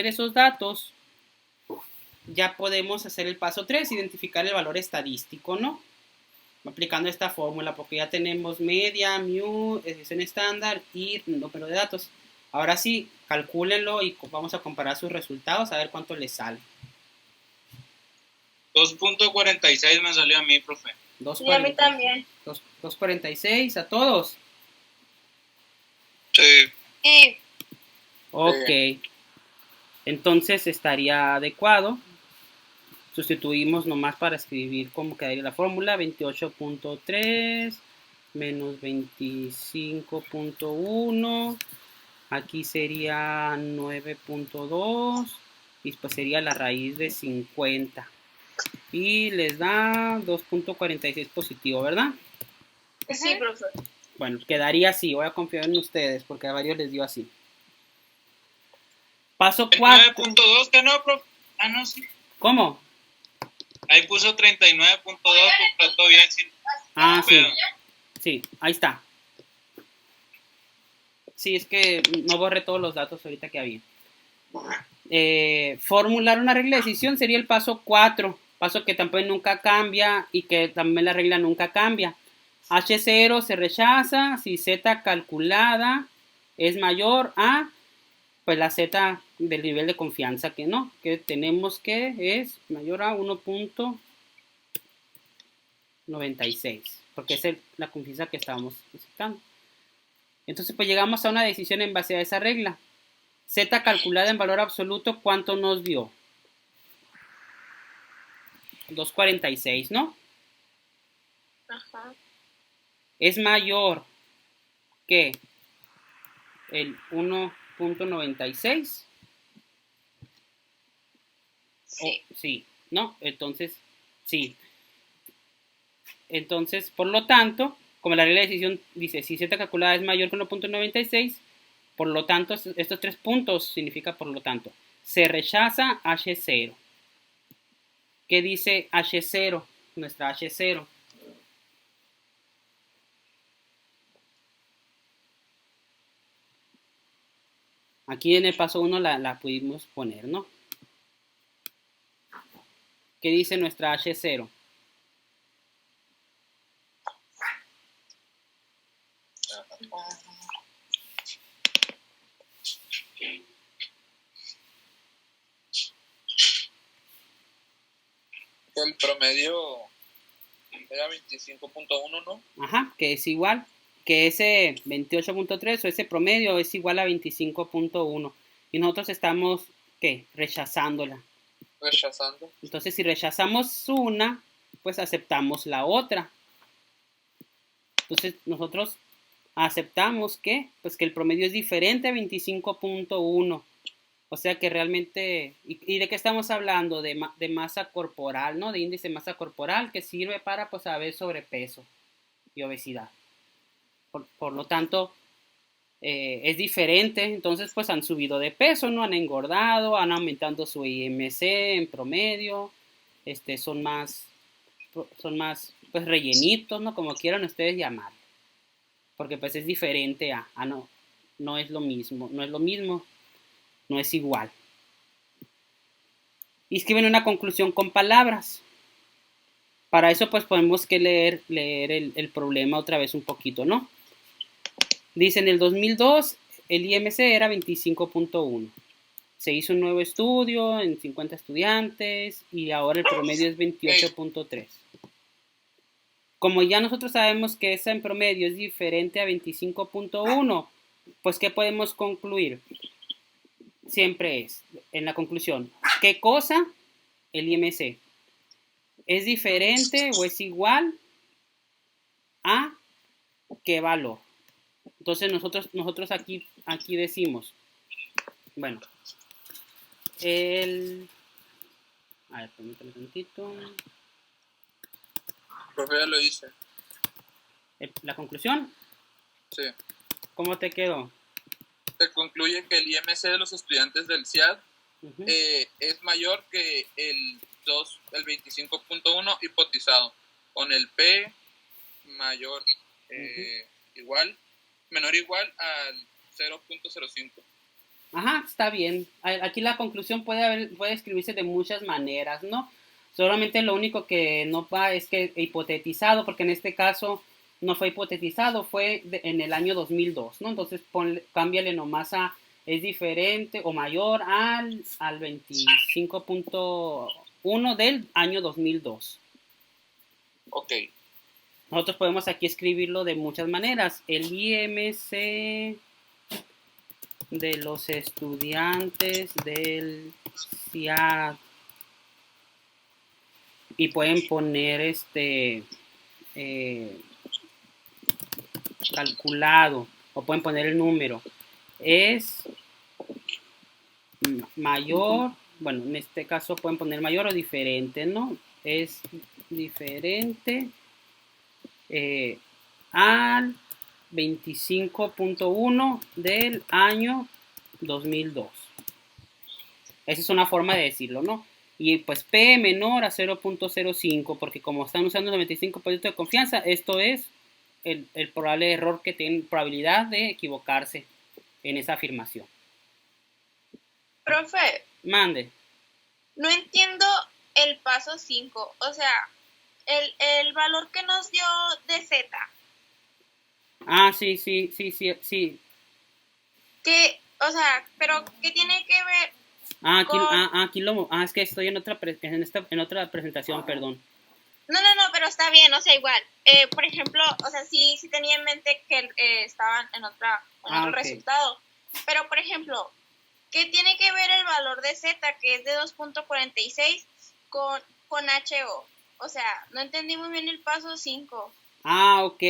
esos datos, ya podemos hacer el paso 3, identificar el valor estadístico, ¿no? Aplicando esta fórmula, porque ya tenemos media, mu, desviación estándar y número de datos. Ahora sí, calcúlenlo y vamos a comparar sus resultados a ver cuánto les sale. 2.46 me salió a mí, profe. Y a mí también. 2.46 a todos. Sí. Sí. Ok. Entonces estaría adecuado. Sustituimos nomás para escribir cómo quedaría la fórmula. 28.3 menos 25.1. Aquí sería 9.2. Y pues sería la raíz de 50. Y les da 2.46 positivo, ¿verdad? Sí, profesor. Bueno, quedaría así. Voy a confiar en ustedes porque a varios les dio así. Paso 4. 9.2, que no, profe. Ah, no, sí. ¿Cómo? Ahí puso 39.2, pues todo bien. Sí. Ah, sí. Pero- Sí, ahí está. Sí, es que no borré todos los datos ahorita que había. Formular una regla de decisión sería el paso 4. Paso que también nunca cambia y que también la regla nunca cambia. H0 se rechaza si Z calculada es mayor a pues la Z del nivel de confianza que no, que tenemos que es mayor a 1.96, porque es la confianza que estábamos necesitando. Entonces pues llegamos a una decisión en base a esa regla. Z calculada en valor absoluto, ¿cuánto nos dio? 2.46, ¿no? Ajá. Es mayor que el 1.96. Sí. Sí, ¿no? Entonces, sí. Entonces, por lo tanto, como la regla de decisión dice, si Z calculada es mayor que 1.96, por lo tanto, estos 3 puntos significa por lo tanto, se rechaza H0. ¿Qué dice H0? Nuestra H0. Aquí en el paso 1 la pudimos poner, ¿no? ¿Qué dice nuestra H0? El promedio era 25.1, ¿no? Ajá, que es igual, que ese 28.3 o ese promedio es igual a 25.1. Y nosotros estamos, ¿qué? Rechazándola. Rechazando. Entonces, si rechazamos una, pues aceptamos la otra. Entonces, nosotros aceptamos que, pues que el promedio es diferente a 25.1. O sea que realmente, ¿y de qué estamos hablando? De masa corporal, ¿no? De índice de masa corporal que sirve para, pues, saber sobrepeso y obesidad. Por lo tanto, es diferente. Entonces, pues, han subido de peso, ¿no? Han engordado, han aumentado su IMC en promedio. Son más, pues, rellenitos, ¿no? Como quieran ustedes llamarlo. Porque, pues, es diferente no es lo mismo, no es igual. Y escriben una conclusión con palabras. Para eso pues podemos que leer el problema otra vez un poquito, ¿no? Dice en el 2002 el IMC era 25.1. Se hizo un nuevo estudio en 50 estudiantes y ahora el promedio es 28.3. Como ya nosotros sabemos que esa en promedio es diferente a 25.1, pues ¿qué podemos concluir? siempre es, en la conclusión, ¿qué cosa? El IMC. ¿Es diferente o es igual a qué valor? Entonces nosotros aquí decimos, bueno, a ver, permítame un tantito. Profe, ya lo hice. La conclusión, Sí. ¿cómo te quedó? Se concluye que el IMC de los estudiantes del CIAD Ujú. es mayor que el 25.1 hipotizado, con el P mayor menor o igual al 0.05. Ajá, está bien. Aquí la conclusión puede escribirse de muchas maneras, ¿no? Solamente lo único que no va es que hipotetizado, porque en este caso no fue hipotetizado, fue en el año 2002, ¿no? Entonces cámbiale nomás a es diferente o mayor al 25.1 del año 2002. Ok. Nosotros podemos aquí escribirlo de muchas maneras. El IMC de los estudiantes del CIAD. Y pueden poner calculado o pueden poner el número. Es mayor, bueno, en este caso pueden poner mayor o diferente, ¿no? Es diferente al 25.1 del año 2002. Esa es una forma de decirlo, ¿no? Y pues P menor a 0.05, porque como están usando el 95% de confianza, esto es el probable error que tienen probabilidad de equivocarse en esa afirmación. Profe, Mande. no entiendo el paso 5, o sea, el valor que nos dio de Z. Ah, sí. Que, o sea, pero ¿qué tiene que ver? Es que estoy en otra presentación, perdón. No, pero está bien, o sea, igual. Por ejemplo, o sea, sí tenía en mente que estaban en otro okay. resultado. Pero, por ejemplo, ¿qué tiene que ver el valor de Z, que es de 2.46, con HO? O sea, no entendí muy bien el paso 5. Ah, ok.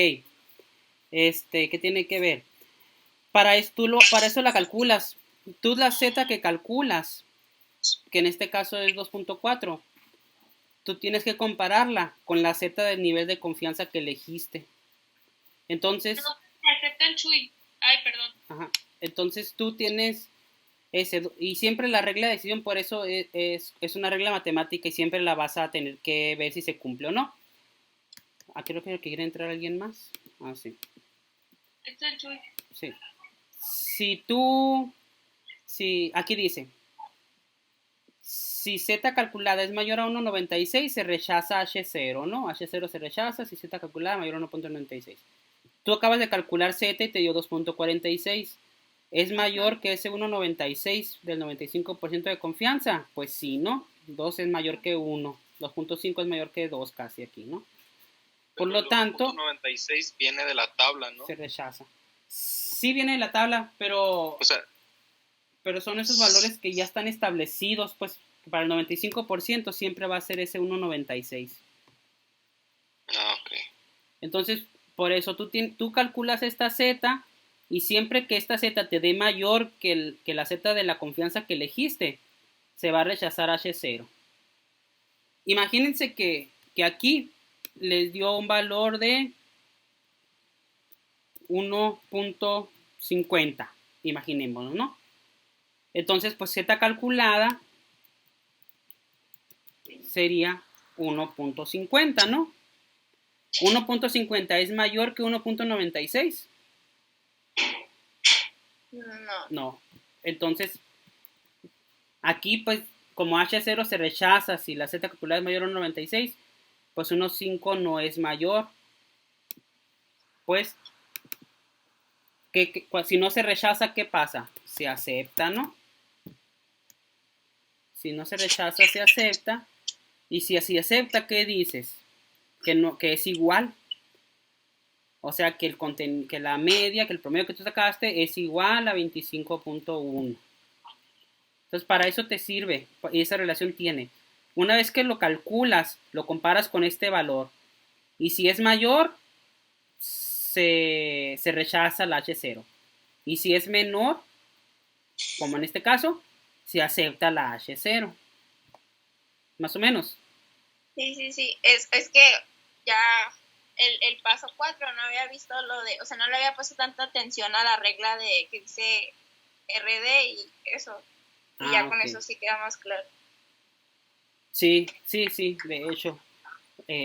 ¿Qué tiene que ver? Para eso la calculas. Tú la Z que calculas, que en este caso es 2.4, tú tienes que compararla con la Z del nivel de confianza que elegiste. Entonces... No, acepta el Chuy. Ay, perdón. Ajá. Entonces tú tienes ese, y siempre la regla de decisión, por eso es una regla matemática y siempre la vas a tener que ver si se cumple o no. Creo que quiere entrar alguien más. Ah, sí. Este es el Chuy. Sí. Aquí dice, si Z calculada es mayor a 1.96, se rechaza H0, ¿no? H0 se rechaza si Z calculada es mayor a 1.96. Tú acabas de calcular Z y te dio 2.46. ¿Es mayor que ese 1.96 del 95% de confianza? Pues sí, ¿no? 2 es mayor que 1. 2.5 es mayor que 2 casi aquí, ¿no? Por lo tanto... 1.96 viene de la tabla, ¿no? Se rechaza. Sí viene de la tabla, pero... O sea... Pero son esos valores que ya están establecidos, pues para el 95% siempre va a ser ese 1.96. Ah, ok. Entonces, por eso tú calculas esta Z y siempre que esta Z te dé mayor que la Z de la confianza que elegiste, se va a rechazar H0. Imagínense que aquí les dio un valor de 1.50, imaginémonos, ¿no? Entonces, pues Z calculada sería 1.50, ¿no? 1.50 es mayor que 1.96. No. Entonces, aquí pues como H0 se rechaza si la Z calculada es mayor a 1.96, pues 1.5 no es mayor. Pues, si no se rechaza, ¿qué pasa? Se acepta, ¿no? Si no se rechaza, se acepta. Y si así acepta, ¿qué dices? Que es igual. O sea, que la media, que el promedio que tú sacaste es igual a 25.1. Entonces, para eso te sirve, y esa relación tiene. Una vez que lo calculas, lo comparas con este valor, y si es mayor, se rechaza la H0. Y si es menor, como en este caso, se acepta la H0. Más o menos. Sí. Es que ya el paso 4 no había visto lo de, o sea, no le había puesto tanta atención a la regla de que dice RD y eso. Y ya con eso sí queda más claro. Sí, de hecho.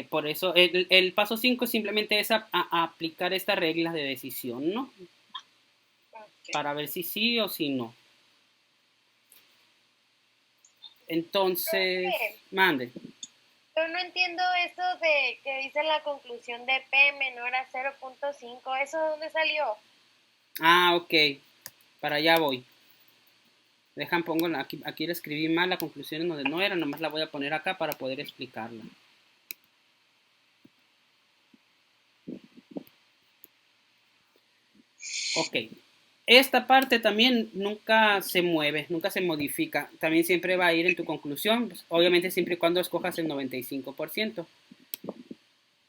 Por eso, el paso 5 simplemente es a aplicar esta regla de decisión, ¿no? Okay. Para ver si sí o si no. Entonces, mande. Yo no entiendo eso de que dice la conclusión de P menor a 0.5. ¿Eso dónde salió? Ah, ok. Para allá voy. Pongo aquí le escribí mal la conclusión en donde no era, nomás la voy a poner acá para poder explicarla. Ok. Esta parte también nunca se mueve, nunca se modifica. También siempre va a ir en tu conclusión, pues, obviamente siempre y cuando escojas el 95%.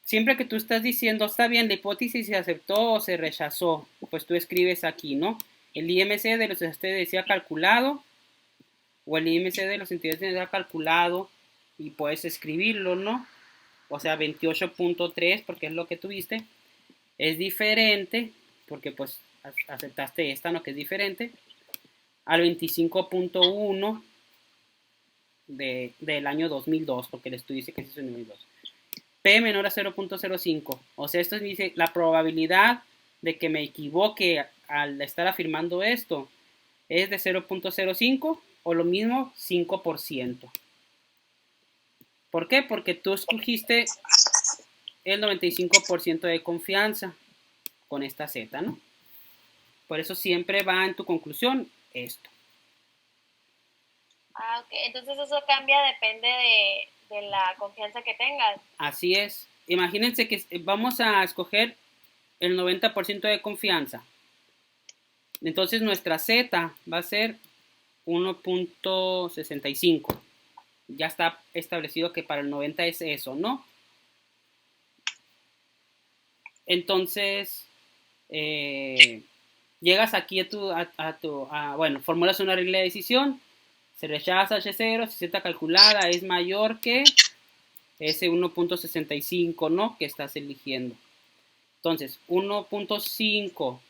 Siempre que tú estás diciendo, está bien, la hipótesis se aceptó o se rechazó, pues tú escribes aquí, ¿no? El IMC de los estudiantes decía calculado, o el IMC de los estudiantes decía calculado, y puedes escribirlo, ¿no? O sea, 28.3, porque es lo que tuviste. Es diferente, porque pues aceptaste esta, ¿no? Que es diferente, al 25.1 del año 2002, porque el estudio dice que se hizo en 2002. P menor a 0.05. O sea, esto dice la probabilidad de que me equivoque al estar afirmando esto es de 0.05 o lo mismo 5%. ¿Por qué? Porque tú escogiste el 95% de confianza con esta Z, ¿no? Por eso siempre va en tu conclusión esto. Ah, ok. Entonces eso cambia, depende de la confianza que tengas. Así es. Imagínense que vamos a escoger el 90% de confianza. Entonces nuestra Z va a ser 1.65. Ya está establecido que para el 90 es eso, ¿no? Entonces, llegas aquí bueno, formulas una regla de decisión, se rechaza H0, si Z calculada es mayor que ese 1.65, ¿no? Que estás eligiendo. Entonces, 1.5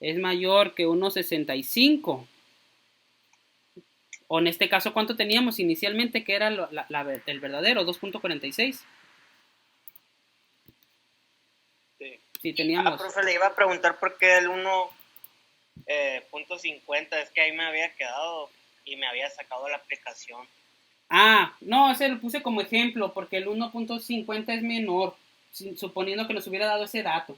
es mayor que 1.65. O en este caso, ¿cuánto teníamos inicialmente? Que era el verdadero, 2.46. Sí, teníamos. Profe, le iba a preguntar por qué el 1.50, es que ahí me había quedado y me había sacado la aplicación. No, ese lo puse como ejemplo, porque el 1.50 es menor, suponiendo que nos hubiera dado ese dato.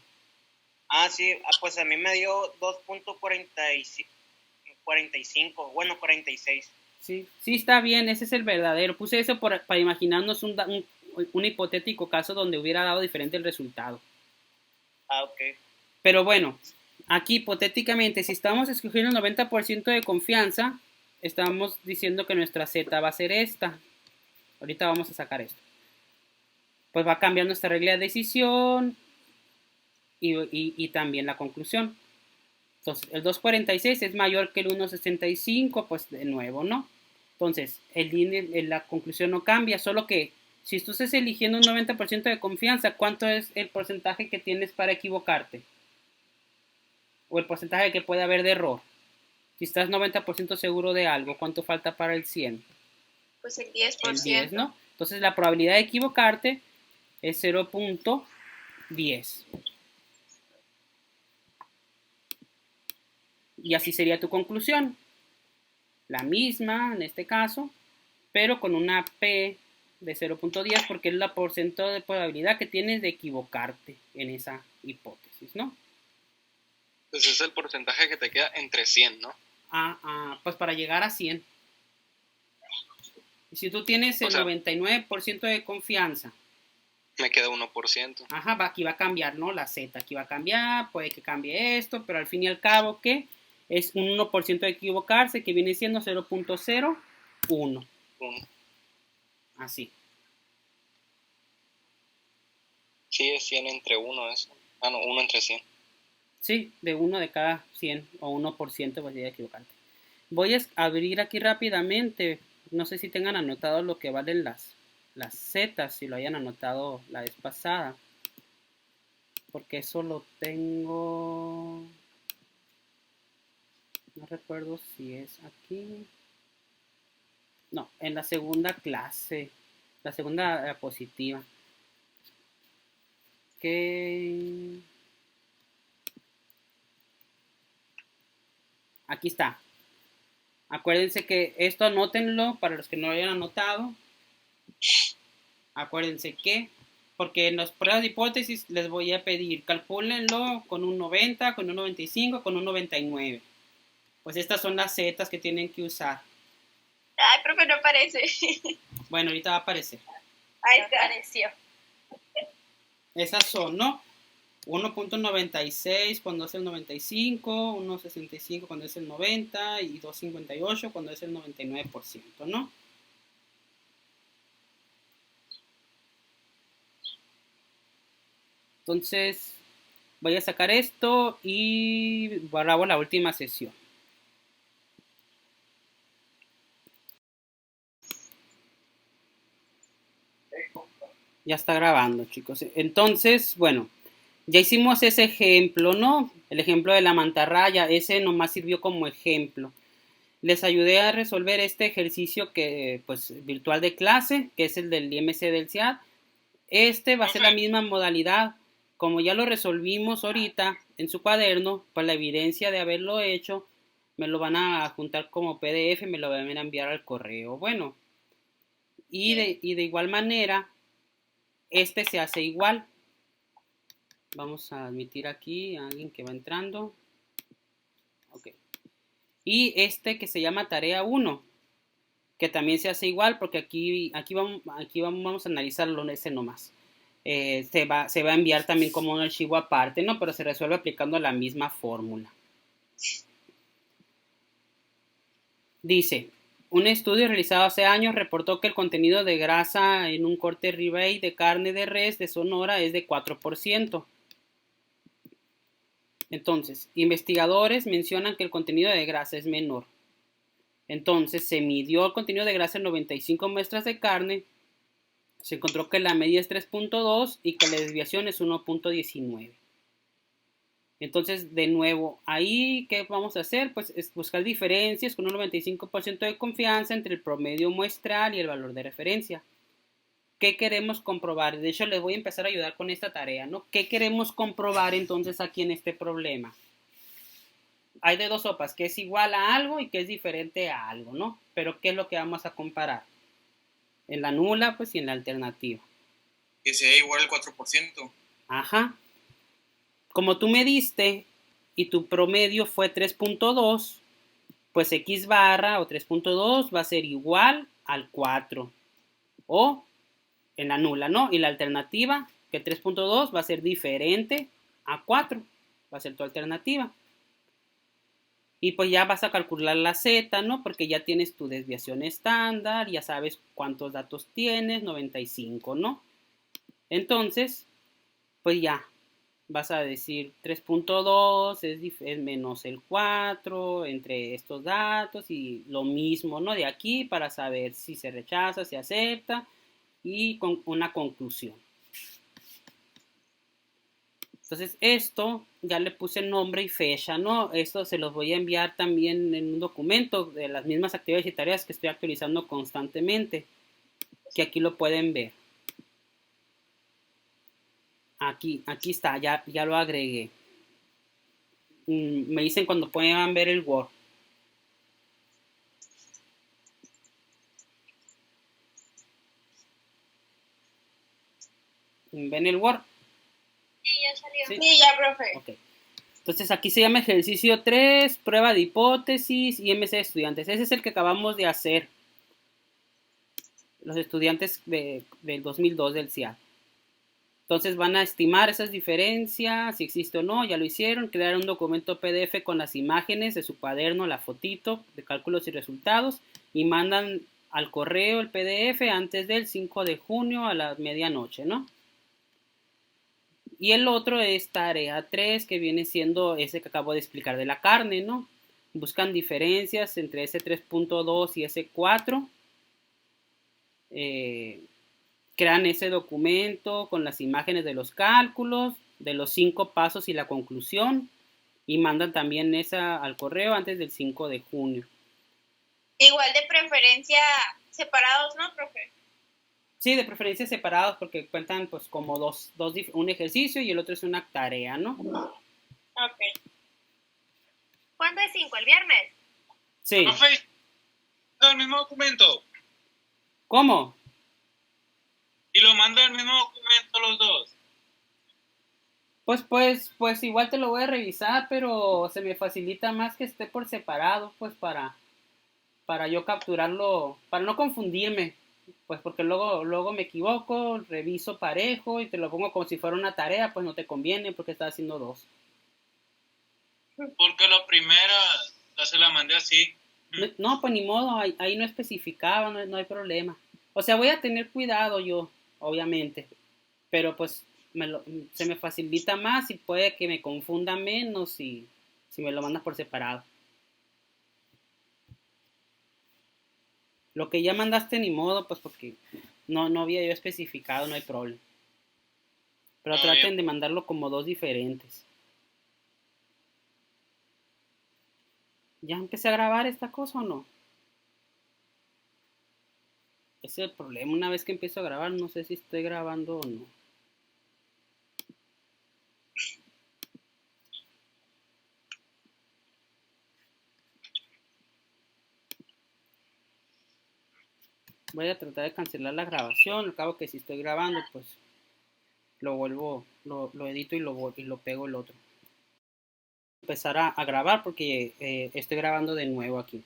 Sí, pues a mí me dio 2.45, bueno, 46. Sí, está bien, ese es el verdadero. Puse eso para imaginarnos un hipotético caso donde hubiera dado diferente el resultado. Ok. Pero bueno, aquí hipotéticamente, si estamos escogiendo el 90% de confianza, estamos diciendo que nuestra Z va a ser esta. Ahorita vamos a sacar esto. Pues va a cambiar nuestra regla de decisión y también la conclusión. Entonces, el 2.46 es mayor que el 1.65, pues de nuevo, ¿no? Entonces, la conclusión no cambia, solo que si tú estás eligiendo un 90% de confianza, ¿cuánto es el porcentaje que tienes para equivocarte? O el porcentaje que puede haber de error. Si estás 90% seguro de algo, ¿cuánto falta para el 100? Pues el 10%. El 10, ¿no? Entonces, la probabilidad de equivocarte es 0.10. Y así sería tu conclusión. La misma en este caso, pero con una P de 0.10 porque es la porcentaje de probabilidad que tienes de equivocarte en esa hipótesis, ¿no? Pues es el porcentaje que te queda entre 100, ¿no? Pues para llegar a 100. Y si tú tienes el 99% de confianza, me queda 1%. Aquí va a cambiar, ¿no? La Z aquí va a cambiar, puede que cambie esto, pero al fin y al cabo, ¿qué? es un 1% de equivocarse, que viene siendo 0.01. 1. Así. Sí, es 100 entre 1 eso. Ah, no, 1 entre 100. Sí, de 1 de cada 100 o 1% podría equivocarte. Voy a abrir aquí rápidamente. No sé si tengan anotado lo que valen las zetas, si lo hayan anotado la vez pasada. Porque eso lo tengo... No recuerdo si es aquí. No, en la segunda clase. La segunda diapositiva. Que... Aquí está. Acuérdense que esto anótenlo para los que no lo hayan anotado. Acuérdense que, porque en las pruebas de hipótesis les voy a pedir, calcúlenlo con un 90, con un 95, con un 99. Pues estas son las zetas que tienen que usar. Ay, profe, no aparece. Bueno, ahorita va a aparecer. Ahí Ya está. apareció. Esas son, ¿no? 1.96 cuando es el 95, 1.65 cuando es el 90 y 2.58 cuando es el 99%, ¿no? Entonces, voy a sacar esto y grabo la última sesión. Ya está grabando, chicos. Entonces, bueno, ya hicimos ese ejemplo, ¿no? El ejemplo de la mantarraya, ese nomás sirvió como ejemplo. Les ayudé a resolver este ejercicio que, pues, virtual de clase, que es el del IMC del CIAD. Este va a ser la misma modalidad. Como ya lo resolvimos ahorita en su cuaderno, pues la evidencia de haberlo hecho me lo van a juntar como PDF, me lo van a enviar al correo. Bueno, y de igual manera, este se hace igual. Vamos a admitir aquí a alguien que va entrando. Ok. Y este que se llama tarea 1, que también se hace igual porque aquí vamos a analizarlo ese nomás. Se va a enviar también como un archivo aparte, ¿no? Pero se resuelve aplicando la misma fórmula. Dice, un estudio realizado hace años reportó que el contenido de grasa en un corte ribeye de carne de res de Sonora es de 4%. Entonces, investigadores mencionan que el contenido de grasa es menor. Entonces, se midió el contenido de grasa en 95 muestras de carne. Se encontró que la media es 3.2 y que la desviación es 1.19. Entonces, de nuevo, ahí, ¿qué vamos a hacer? Pues es buscar diferencias con un 95% de confianza entre el promedio muestral y el valor de referencia. ¿Qué queremos comprobar? De hecho, les voy a empezar a ayudar con esta tarea, ¿no? ¿Qué queremos comprobar entonces aquí en este problema? Hay de dos sopas, que es igual a algo y que es diferente a algo, ¿no? Pero ¿qué es lo que vamos a comparar? En la nula, pues, y en la alternativa. Que sea igual al 4%. Ajá. Como tú me diste y tu promedio fue 3.2, pues x barra o 3.2 va a ser igual al 4. O en la nula, ¿no? Y la alternativa, que 3.2 va a ser diferente a 4. Va a ser tu alternativa. Y pues ya vas a calcular la z, ¿no? Porque ya tienes tu desviación estándar, ya sabes cuántos datos tienes, 95, ¿no? Entonces, pues ya, vas a decir 3.2 es menos el 4 entre estos datos y lo mismo, ¿no? De aquí para saber si se rechaza, se acepta y con una conclusión. Entonces esto ya le puse nombre y fecha, ¿no? Esto se los voy a enviar también en un documento de las mismas actividades y tareas que estoy actualizando constantemente, que aquí lo pueden ver. Aquí está, ya lo agregué. Me dicen cuando puedan ver el Word. ¿Ven el Word? Sí, ya salió. Sí. Sí, ya, profe. Ok. Entonces aquí se llama ejercicio 3, prueba de hipótesis, IMC de estudiantes. Ese es el que acabamos de hacer. Los estudiantes del 2002 del CIAD. Entonces van a estimar esas diferencias, si existe o no, ya lo hicieron, crear un documento PDF con las imágenes de su cuaderno, la fotito de cálculos y resultados, y mandan al correo el PDF antes del 5 de junio a la medianoche, ¿no? Y el otro es tarea 3, que viene siendo ese que acabo de explicar de la carne, ¿no? Buscan diferencias entre ese 3.2 y ese 4. Crean ese documento con las imágenes de los cálculos, de los 5 pasos y la conclusión, y mandan también esa al correo antes del 5 de junio. Igual de preferencia separados, ¿no, profe? Sí, de preferencia separados porque cuentan pues como un ejercicio y el otro es una tarea, ¿no? Ok. ¿Cuándo es 5? ¿El viernes? Sí. Profe, el mismo documento. ¿Cómo? Y lo manda el mismo documento los dos. Pues igual te lo voy a revisar, pero se me facilita más que esté por separado, pues para yo capturarlo, para no confundirme, pues porque luego me equivoco, reviso parejo y te lo pongo como si fuera una tarea, pues no te conviene porque estás haciendo dos. Porque la primera ya se la mandé así. No, pues ni modo, ahí no especificaba, no hay problema. O sea, voy a tener cuidado yo, obviamente, pero pues se me facilita más y puede que me confunda menos si me lo mandas por separado. Lo que ya mandaste ni modo, pues porque no había yo especificado, no hay problema. Pero traten de mandarlo como dos diferentes. ¿Ya empecé a grabar esta cosa o no? Ese es el problema. Una vez que empiezo a grabar, no sé si estoy grabando o no. Voy a tratar de cancelar la grabación. Al cabo que si estoy grabando, pues lo edito y lo pego el otro. Empezar a grabar porque estoy grabando de nuevo aquí.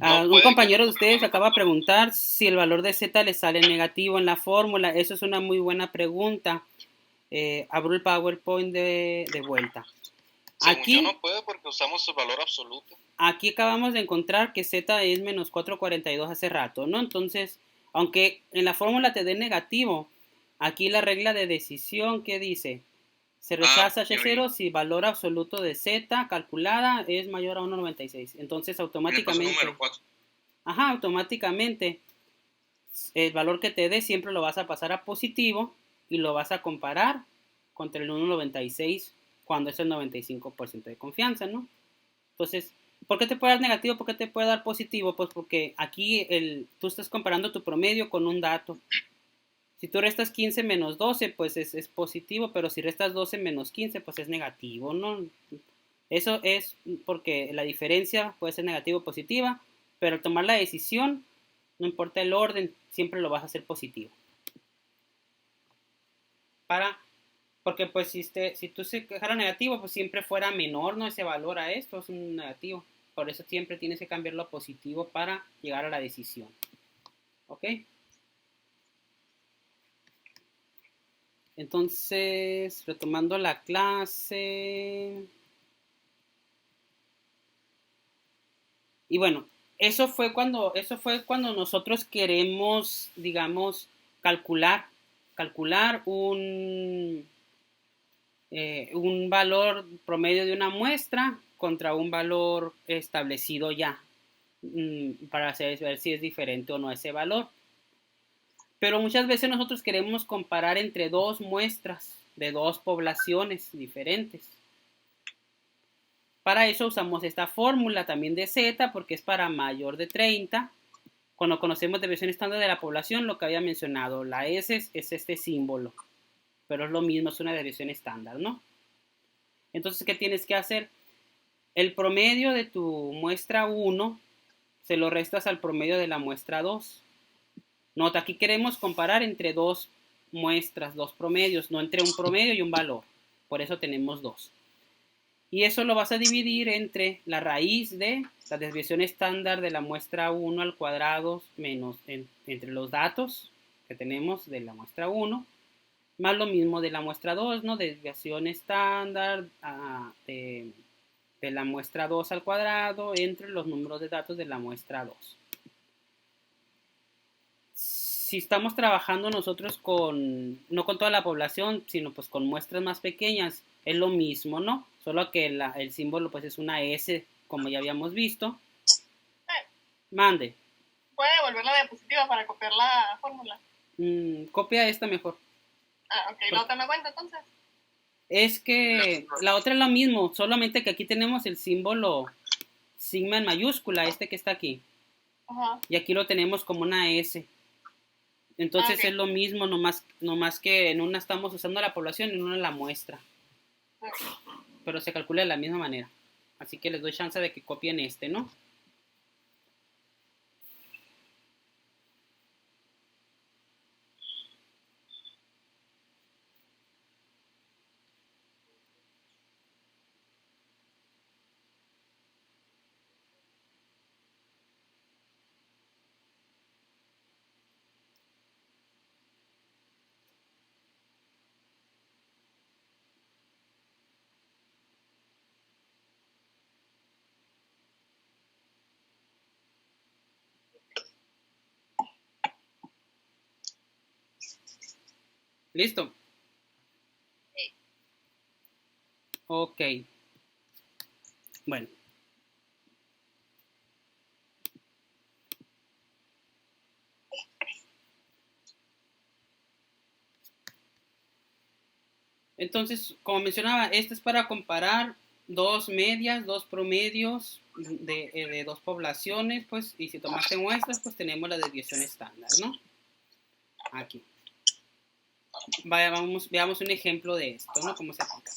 Un compañero de ustedes acaba de preguntar si el valor de Z le sale negativo en la fórmula. Eso es una muy buena pregunta. Abro el PowerPoint de vuelta. Aquí no puede porque usamos el valor absoluto. Aquí acabamos de encontrar que Z es menos 442 hace rato, ¿no? Entonces, aunque en la fórmula te dé negativo, aquí la regla de decisión, ¿qué dice? Se rechaza H0 si valor absoluto de Z calculada es mayor a 1.96. Entonces, automáticamente... automáticamente el valor que te dé siempre lo vas a pasar a positivo y lo vas a comparar contra el 1.96 cuando es el 95% de confianza, ¿no? Entonces, ¿por qué te puede dar negativo? ¿Por qué te puede dar positivo? Pues porque aquí tú estás comparando tu promedio con un dato. Si tú restas 15 menos 12, pues es positivo, pero si restas 12 menos 15, pues es negativo, ¿no? Eso es porque la diferencia puede ser negativa o positiva, pero al tomar la decisión, no importa el orden, siempre lo vas a hacer positivo. Porque pues si tú se dejara negativo, pues siempre fuera menor, ¿no? Ese valor a esto es un negativo. Por eso siempre tienes que cambiarlo a positivo para llegar a la decisión. ¿Ok? Entonces, retomando la clase. Y bueno, eso fue cuando nosotros queremos, digamos, calcular un valor promedio de una muestra contra un valor establecido ya, para ver si es diferente o no ese valor. Pero muchas veces nosotros queremos comparar entre dos muestras de dos poblaciones diferentes. Para eso usamos esta fórmula también de Z, porque es para mayor de 30. Cuando conocemos de versión estándar de la población, lo que había mencionado, la S es este símbolo, pero es lo mismo, es una desviación estándar, ¿no? Entonces, ¿qué tienes que hacer? El promedio de tu muestra 1 se lo restas al promedio de la muestra 2. Nota, aquí queremos comparar entre dos muestras, dos promedios, no entre un promedio y un valor. Por eso tenemos 2. Y eso lo vas a dividir entre la raíz de la desviación estándar de la muestra 1 al cuadrado menos entre los datos que tenemos de la muestra 1 más lo mismo de la muestra 2, ¿no? Desviación estándar de la muestra 2 al cuadrado entre los números de datos de la muestra 2. Si estamos trabajando nosotros no con toda la población, sino pues con muestras más pequeñas, es lo mismo, ¿no? Solo que el símbolo pues es una S, como ya habíamos visto. Mande. ¿Puede devolver la diapositiva para copiar la fórmula? Copia esta mejor. Ah, ok. ¿La otra no cuenta entonces? Es que la otra es lo mismo, solamente que aquí tenemos el símbolo sigma en mayúscula, este que está aquí. Ajá. Y aquí lo tenemos como una S. Entonces okay. Es lo mismo, nomás que en una estamos usando la población y en una la muestra. Okay. Pero se calcula de la misma manera. Así que les doy chance de que copien este, ¿no? ¿Listo? Sí. Ok. Bueno. Entonces, como mencionaba, este es para comparar dos medias, dos promedios de dos poblaciones, pues, y si tomaste muestras, pues tenemos la desviación estándar, ¿no? Aquí. Veamos un ejemplo de esto, ¿no? Cómo se aplica.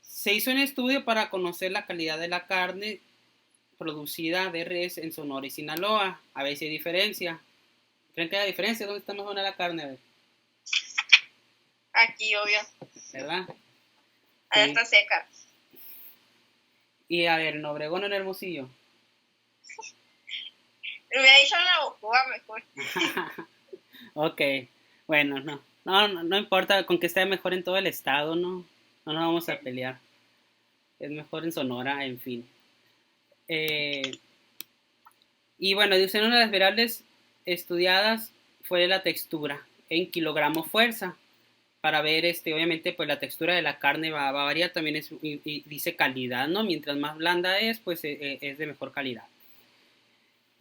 Se hizo un estudio para conocer la calidad de la carne producida de res en Sonora y Sinaloa. A ver si hay diferencia. ¿Creen que hay diferencia? ¿Dónde está más buena la carne? A ver. Aquí, obvio. ¿Verdad? Allá Sí. está seca. Y a ver, en Obregón o en Hermosillo. Me hubiera dicho en la Bocoa mejor. Ok, bueno, no importa, con que esté mejor en todo el estado, no nos vamos a pelear. Es mejor en Sonora, en fin. Y bueno, dice, una de las variables estudiadas fue la textura en kilogramo fuerza. Para ver, obviamente, pues la textura de la carne va a variar, también y dice calidad, ¿no? Mientras más blanda es, pues es de mejor calidad.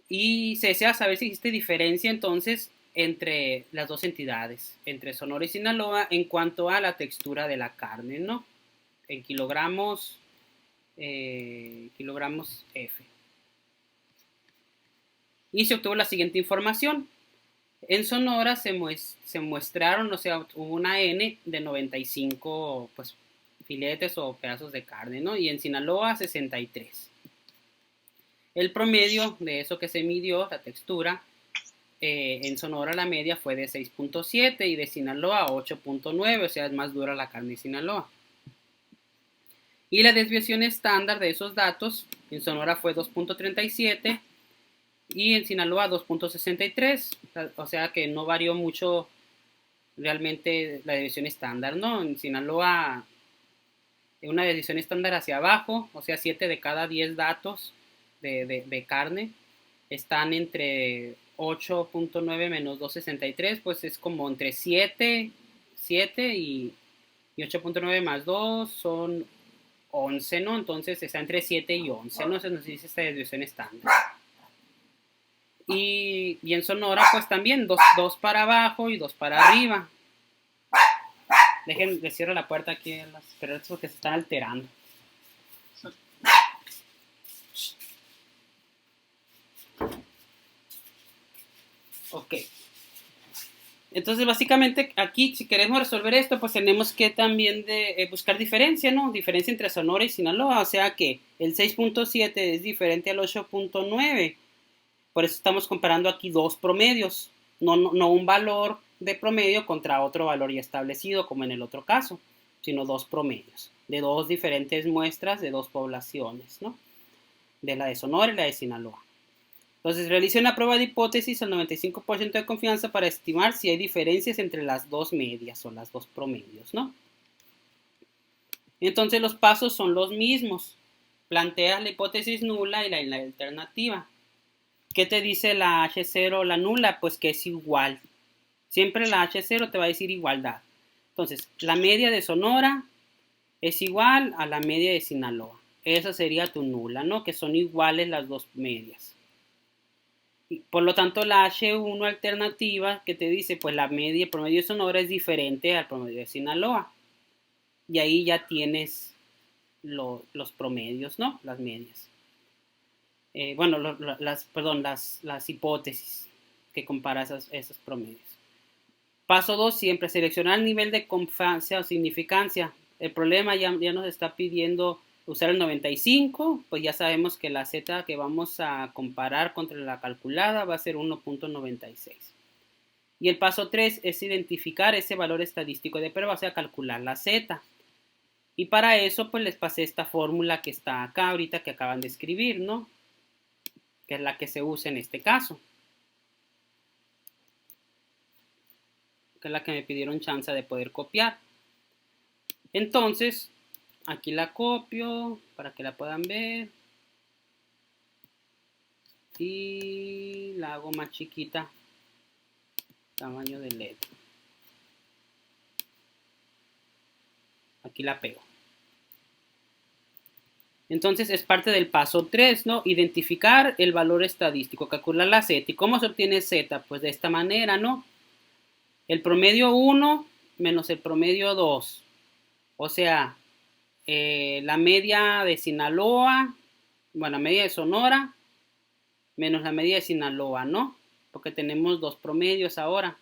Y se desea saber si existe diferencia entonces entre las dos entidades, entre Sonora y Sinaloa, en cuanto a la textura de la carne, ¿no? En kilogramos F. Y se obtuvo la siguiente información. En Sonora se muestraron, o sea, hubo una N de 95 pues, filetes o pedazos de carne, ¿no? Y en Sinaloa 63. El promedio de eso que se midió, la textura, en Sonora la media fue de 6.7 y de Sinaloa 8.9, o sea, es más dura la carne de Sinaloa. Y la desviación estándar de esos datos en Sonora fue 2.37 y en Sinaloa 2.63, o sea que no varió mucho realmente la desviación estándar, ¿no? En Sinaloa una desviación estándar hacia abajo, o sea 7 de cada 10 datos de carne están entre 8.9 menos 2.63, pues es como entre 7 y 8.9 más 2 son 11, ¿no? Entonces está entre 7 y 11, ¿no? Se nos dice esta desviación estándar. Y en Sonora, pues también 2 para abajo y 2 para arriba. Dejen, les cierro la puerta aquí en las perretas porque se están alterando. Ok. Entonces, básicamente, aquí, si queremos resolver esto, pues tenemos que también buscar diferencia, ¿no? Diferencia entre Sonora y Sinaloa. O sea que el 6.7 es diferente al 8.9. Por eso estamos comparando aquí dos promedios. No un valor de promedio contra otro valor ya establecido, como en el otro caso, sino dos promedios de dos diferentes muestras de dos poblaciones, ¿no? De la de Sonora y la de Sinaloa. Entonces, realice una prueba de hipótesis al 95% de confianza para estimar si hay diferencias entre las dos medias o las dos promedios, ¿no? Entonces, los pasos son los mismos. Planteas la hipótesis nula y la alternativa. ¿Qué te dice la H0 la nula? Pues que es igual. Siempre la H0 te va a decir igualdad. Entonces, la media de Sonora es igual a la media de Sinaloa. Esa sería tu nula, ¿no? Que son iguales las dos medias. Por lo tanto, la H1 alternativa que te dice, pues la media, el promedio de Sonora es diferente al promedio de Sinaloa. Y ahí ya tienes los promedios, ¿no? Las medias. Las hipótesis que compara esos promedios. Paso 2, siempre seleccionar el nivel de confianza o significancia. El problema ya nos está pidiendo usar el 95, pues ya sabemos que la Z que vamos a comparar contra la calculada va a ser 1.96. Y el paso 3 es identificar ese valor estadístico de prueba, o sea, calcular la Z. Y para eso, pues les pasé esta fórmula que está acá ahorita que acaban de escribir, ¿no? Que es la que se usa en este caso. Que es la que me pidieron chance de poder copiar. Entonces, aquí la copio para que la puedan ver. Y la hago más chiquita. Tamaño de letra. Aquí la pego. Entonces es parte del paso 3, ¿no? Identificar el valor estadístico, calcular la Z. ¿Y cómo se obtiene Z? Pues de esta manera, ¿no? El promedio 1 menos el promedio 2. O sea, la media de Sinaloa, bueno, la media de Sonora, menos la media de Sinaloa, ¿no? Porque tenemos dos promedios ahora.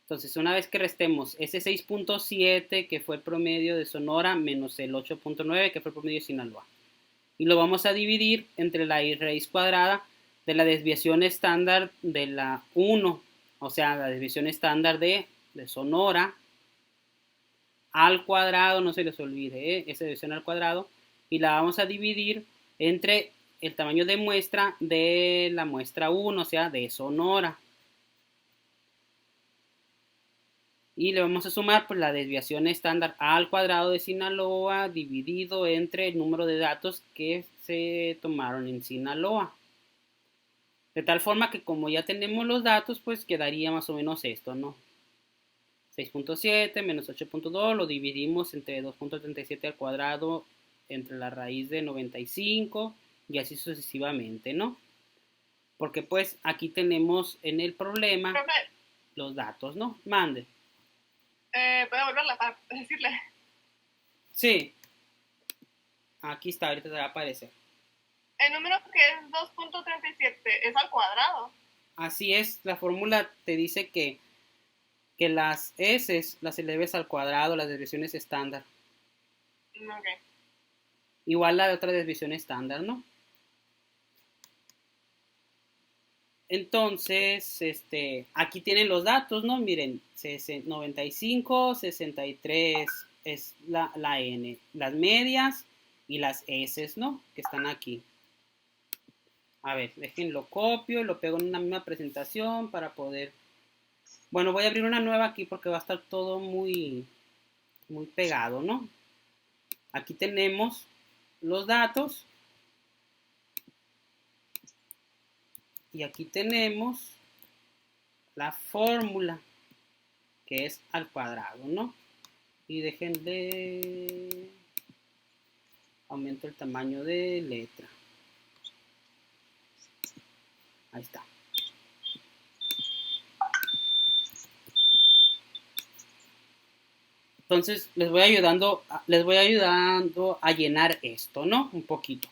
Entonces, una vez que restemos ese 6.7, que fue el promedio de Sonora, menos el 8.9, que fue el promedio de Sinaloa. Y lo vamos a dividir entre la raíz cuadrada de la desviación estándar de la 1. O sea, la desviación estándar de Sonora al cuadrado, no se les olvide, esa desviación al cuadrado. Y la vamos a dividir entre el tamaño de muestra de la muestra 1, o sea, de Sonora. Y le vamos a sumar pues, la desviación estándar al cuadrado de Sinaloa dividido entre el número de datos que se tomaron en Sinaloa. De tal forma que como ya tenemos los datos, pues quedaría más o menos esto, ¿no? 6.7 menos 8.2 lo dividimos entre 2.37 al cuadrado entre la raíz de 95 y así sucesivamente, ¿no? Porque pues aquí tenemos en el problema los datos, ¿no? Mande. ¿Puedo volverla para decirle? Sí. Aquí está, ahorita te va a aparecer. El número que es 2.37 es al cuadrado. Así es, la fórmula te dice que las S las eleves al cuadrado, las desviaciones estándar. Ok. Igual la de otra desviación estándar, ¿no? Entonces, aquí tienen los datos, ¿no? Miren, 95, 63 es la N, las medias y las S, ¿no? Que están aquí. A ver, déjenlo copio, lo pego en una misma presentación para poder... Bueno, voy a abrir una nueva aquí porque va a estar todo muy pegado, ¿no? Aquí tenemos los datos. Y aquí tenemos la fórmula, que es al cuadrado, ¿no? Y déjenle... Aumento el tamaño de letra. Ahí está. Entonces les voy ayudando a llenar esto, ¿no? Un poquito.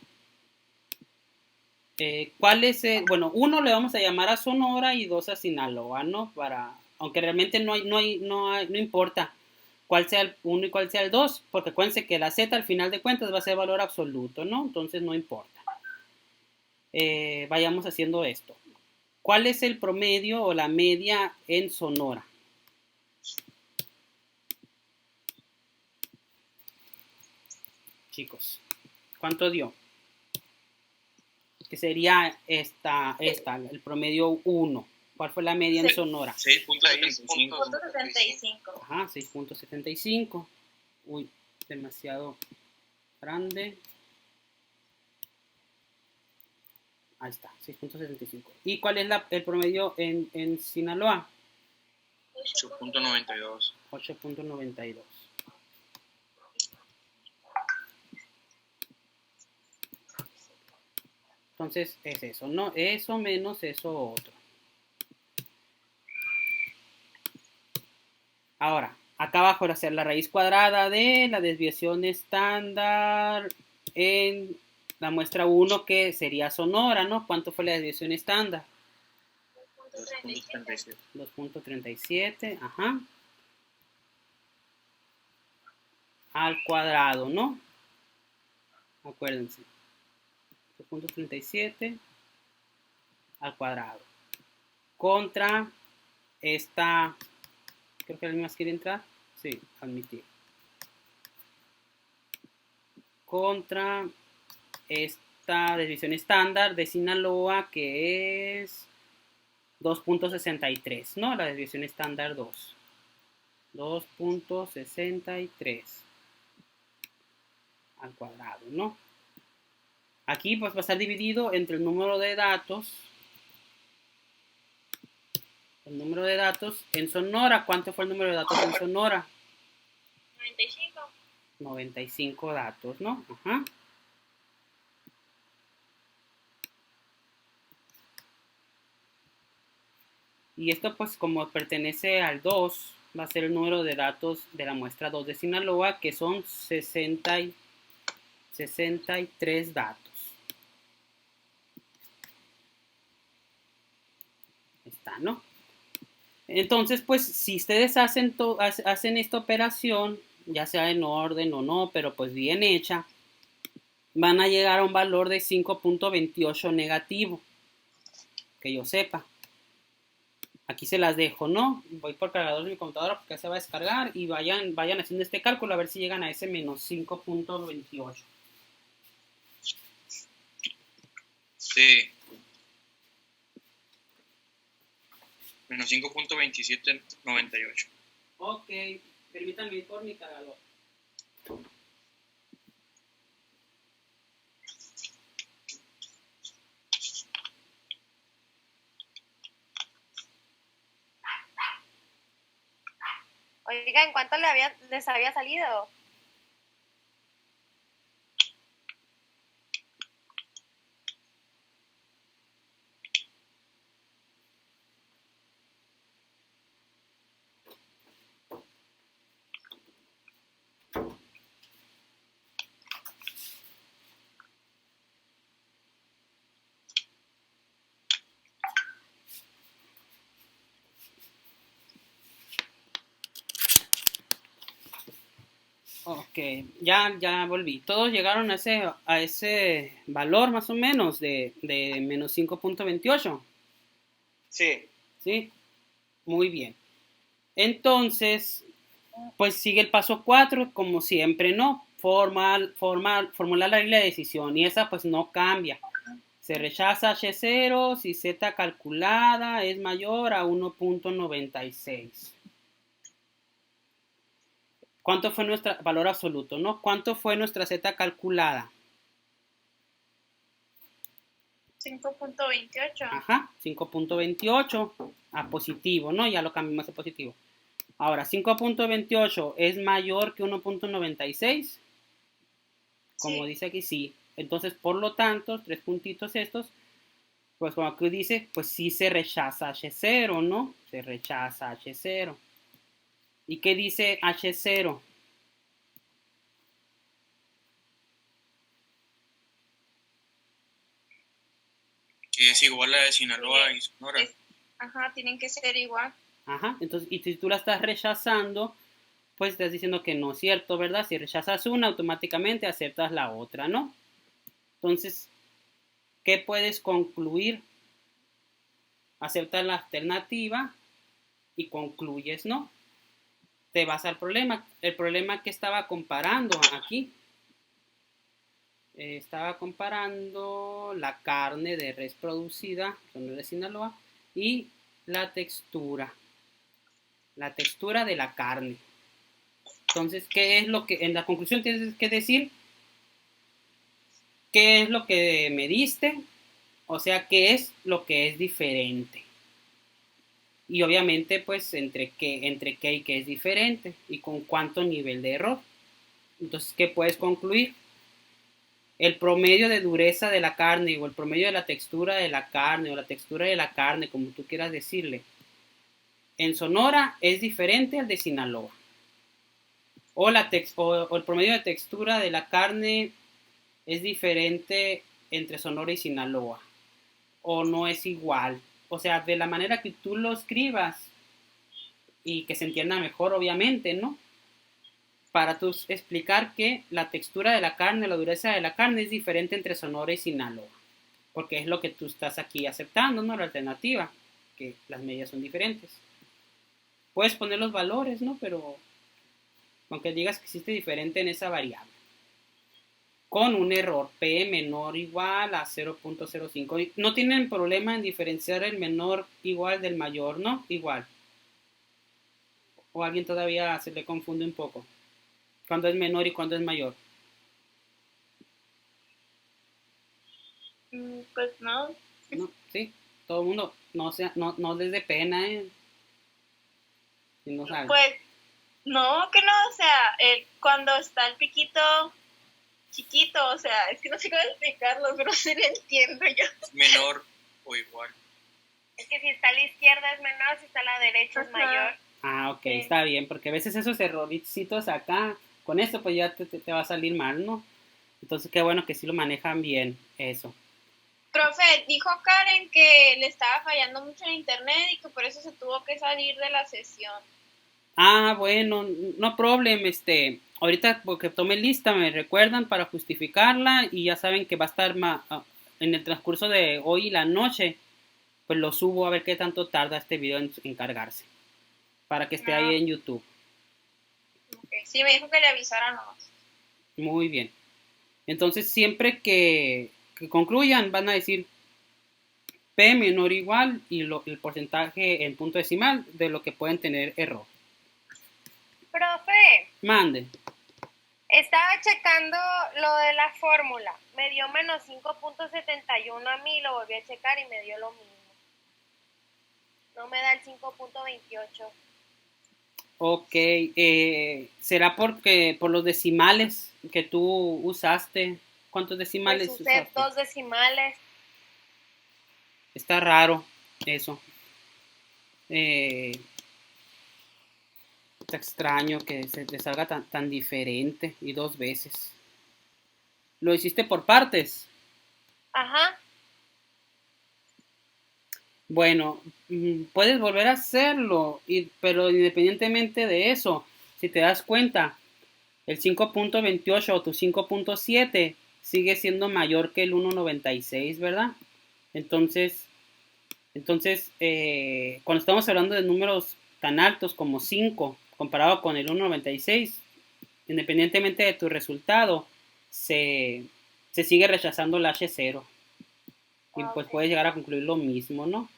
¿Cuál es el? Bueno, 1 le vamos a llamar a Sonora y 2 a Sinaloa, ¿no? Aunque realmente no importa cuál sea el 1 y cuál sea el 2, porque acuérdense que la Z al final de cuentas va a ser valor absoluto, ¿no? Entonces no importa. Vayamos haciendo esto. ¿Cuál es el promedio o la media en Sonora? Chicos, ¿cuánto dio? que sería esta, el promedio 1. ¿Cuál fue la media en Sí. Sonora? 6.75. 6.75. Ajá, 6.75. Uy, demasiado grande. Ahí está, 6.75. ¿Y cuál es el promedio en Sinaloa? 8.92. 8.92. Entonces es eso, ¿no? Eso menos eso otro. Ahora, acá abajo va a ser la raíz cuadrada de la desviación estándar en la muestra 1, que sería Sonora, ¿no? ¿Cuánto fue la desviación estándar? 2.37. 2.37, ajá. Al cuadrado, ¿no? Acuérdense. 2.37 al cuadrado. Contra esta... Creo que alguien más quiere entrar. Sí, admitir. Contra esta desviación estándar de Sinaloa, que es 2.63, ¿no? La desviación estándar 2. 2.63 al cuadrado, ¿no? Aquí pues va a estar dividido entre el número de datos. El número de datos en Sonora. ¿Cuánto fue el número de datos en Sonora? 95. 95 datos, ¿no? Ajá. Y esto pues como pertenece al 2, va a ser el número de datos de la muestra 2 de Sinaloa, que son 63 datos. Está, ¿no? Entonces, pues, si ustedes hacen esta operación, ya sea en orden o no, pero pues bien hecha, van a llegar a un valor de 5.28 negativo, que yo sepa. Aquí se las dejo, ¿no? Voy por cargador de mi computadora porque se va a descargar y vayan haciendo este cálculo a ver si llegan a ese menos 5.28. Sí. Menos 5.2798. Ok, permítanme ir por mi cargador. Oiga, ¿en cuánto les había salido? Ok, ya volví. Todos llegaron a ese valor más o menos de menos 5.28. Sí. ¿Sí? Muy bien. Entonces, pues sigue el paso 4, como siempre, ¿no? Formular la regla de decisión y esa pues no cambia. Se rechaza H0 si Z calculada es mayor a 1.96. ¿Cuánto fue nuestro valor absoluto, no? ¿Cuánto fue nuestra Z calculada? 5.28. Ajá, 5.28 a positivo, ¿no? Ya lo cambiamos a positivo. Ahora, 5.28 es mayor que 1.96. Como Sí. dice aquí, sí. Entonces, por lo tanto, 3 puntitos estos, pues como aquí dice, pues sí se rechaza H0, ¿no? Se rechaza H0. ¿Y qué dice H0? Que es igual a la de Sinaloa y Sonora. Ajá, tienen que ser igual. Ajá, entonces, y si tú la estás rechazando, pues estás diciendo que no es cierto, ¿verdad? Si rechazas una, automáticamente aceptas la otra, ¿no? Entonces, ¿qué puedes concluir? Aceptas la alternativa y concluyes, ¿no? Te vas al problema. El problema que estaba comparando aquí. Estaba comparando la carne de res producida, Sonora de Sinaloa, y la textura de la carne. Entonces, ¿qué es lo que, en la conclusión tienes que decir? ¿Qué es lo que me diste? O sea, ¿qué es lo que es diferente? Y obviamente, pues, entre qué y qué es diferente y con cuánto nivel de error. Entonces, ¿qué puedes concluir? El promedio de dureza de la carne o el promedio de la textura de la carne o la textura de la carne, como tú quieras decirle, en Sonora es diferente al de Sinaloa. O el promedio de textura de la carne es diferente entre Sonora y Sinaloa. O no es igual. O sea, de la manera que tú lo escribas y que se entienda mejor, obviamente, ¿no? Para tú explicar que la textura de la carne, la dureza de la carne es diferente entre Sonora y Sinaloa. Porque es lo que tú estás aquí aceptando, ¿no? La alternativa, que las medidas son diferentes. Puedes poner los valores, ¿no? Pero aunque digas que existe diferente en esa variable. Con un error P menor o igual a 0.05. No tienen problema en diferenciar el menor igual del mayor, ¿no? Igual. O a alguien todavía se le confunde un poco. ¿Cuándo es menor y cuándo es mayor? Pues no. No, sí, todo el mundo, no les dé pena, si no saben. Pues no, que no, o sea, cuando está el piquito chiquito, o sea, es que no sé cómo explicarlo, pero sí lo entiendo yo. Menor o igual. Es que si está a la izquierda es menor, si está a la derecha es mayor. Ah, ok, Sí. está bien, porque a veces esos errorcitos acá, con esto pues ya te va a salir mal, ¿no? Entonces qué bueno que sí lo manejan bien, eso. Profe, dijo Karen que le estaba fallando mucho en internet y que por eso se tuvo que salir de la sesión. Ah, bueno, no problem, ahorita porque tomé lista me recuerdan para justificarla y ya saben que va a estar en el transcurso de hoy y la noche, pues lo subo a ver qué tanto tarda este video en cargarse, para que esté ahí en YouTube. Okay. Sí, me dijo que le avisara nomás. Muy bien. Entonces siempre que concluyan van a decir P menor o igual y el porcentaje en punto decimal de lo que pueden tener error. Profe, Mande. estaba checando lo de la fórmula. Me dio menos 5.71 a mí, lo volví a checar y me dio lo mismo. No me da el 5.28. Ok, será porque por los decimales que tú usaste. ¿Cuántos decimales Pues usé usaste? 2 decimales. Está raro eso. Está extraño que se te salga tan diferente y 2 veces. ¿Lo hiciste por partes? Ajá. Bueno, puedes volver a hacerlo, pero independientemente de eso, si te das cuenta, el 5.28 o tu 5.7 sigue siendo mayor que el 1.96, ¿verdad? Entonces, cuando estamos hablando de números tan altos como 5 comparado con el 1.96, independientemente de tu resultado, se sigue rechazando el H0. Y pues puedes llegar a concluir lo mismo, ¿no?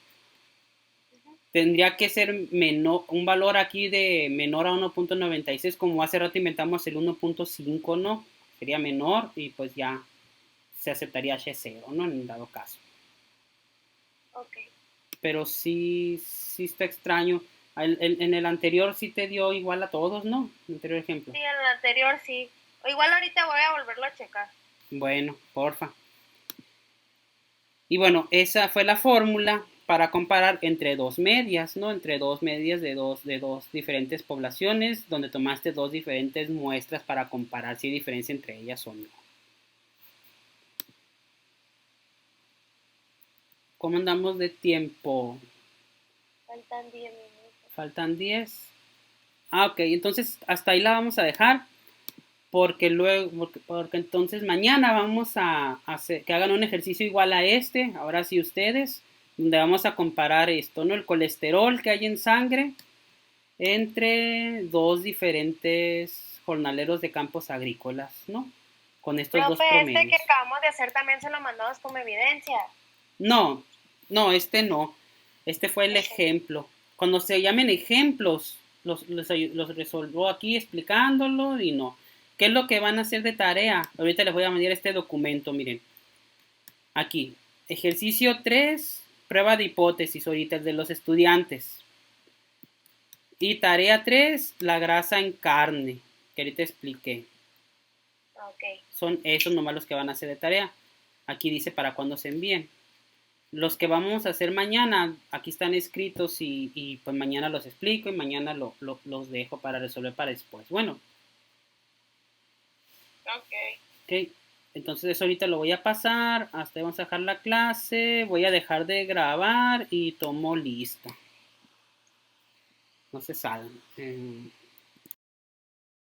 Tendría que ser menor, un valor aquí de menor a 1.96, como hace rato inventamos el 1.5, ¿no? Sería menor y pues ya se aceptaría H0, ¿no? En dado caso. Ok. Pero sí está extraño. En el anterior sí te dio igual a todos, ¿no? El anterior ejemplo. Sí, en el anterior sí. O igual ahorita voy a volverlo a checar. Bueno, porfa. Y bueno, esa fue la fórmula para comparar entre dos medias, ¿no? Entre dos medias de dos diferentes poblaciones, donde tomaste dos diferentes muestras para comparar si hay diferencia entre ellas o no. ¿Cómo andamos de tiempo? Faltan 10 minutos. Faltan 10. Ah, ok, entonces hasta ahí la vamos a dejar. Porque entonces mañana vamos a hacer que hagan un ejercicio igual a este, ahora sí ustedes, donde vamos a comparar esto, ¿no? El colesterol que hay en sangre entre dos diferentes jornaleros de campos agrícolas, ¿no? con estos dos Profe, este que promedios. acabamos de hacer también se lo mandamos como evidencia. No, este no. Este fue el ejemplo. Cuando se llamen ejemplos, los resolvo aquí explicándolo y no. ¿Qué es lo que van a hacer de tarea? Ahorita les voy a mandar este documento, miren. Aquí, ejercicio 3, prueba de hipótesis, ahorita el de los estudiantes. Y tarea 3, la grasa en carne, que ahorita expliqué. Ok. Son esos nomás los que van a hacer de tarea. Aquí dice para cuándo se envíen. Los que vamos a hacer mañana, aquí están escritos y pues mañana los explico y mañana los dejo para resolver para después. Bueno, ok. Entonces eso ahorita lo voy a pasar, hasta ahí vamos a dejar la clase, voy a dejar de grabar y tomo lista. No se salgan.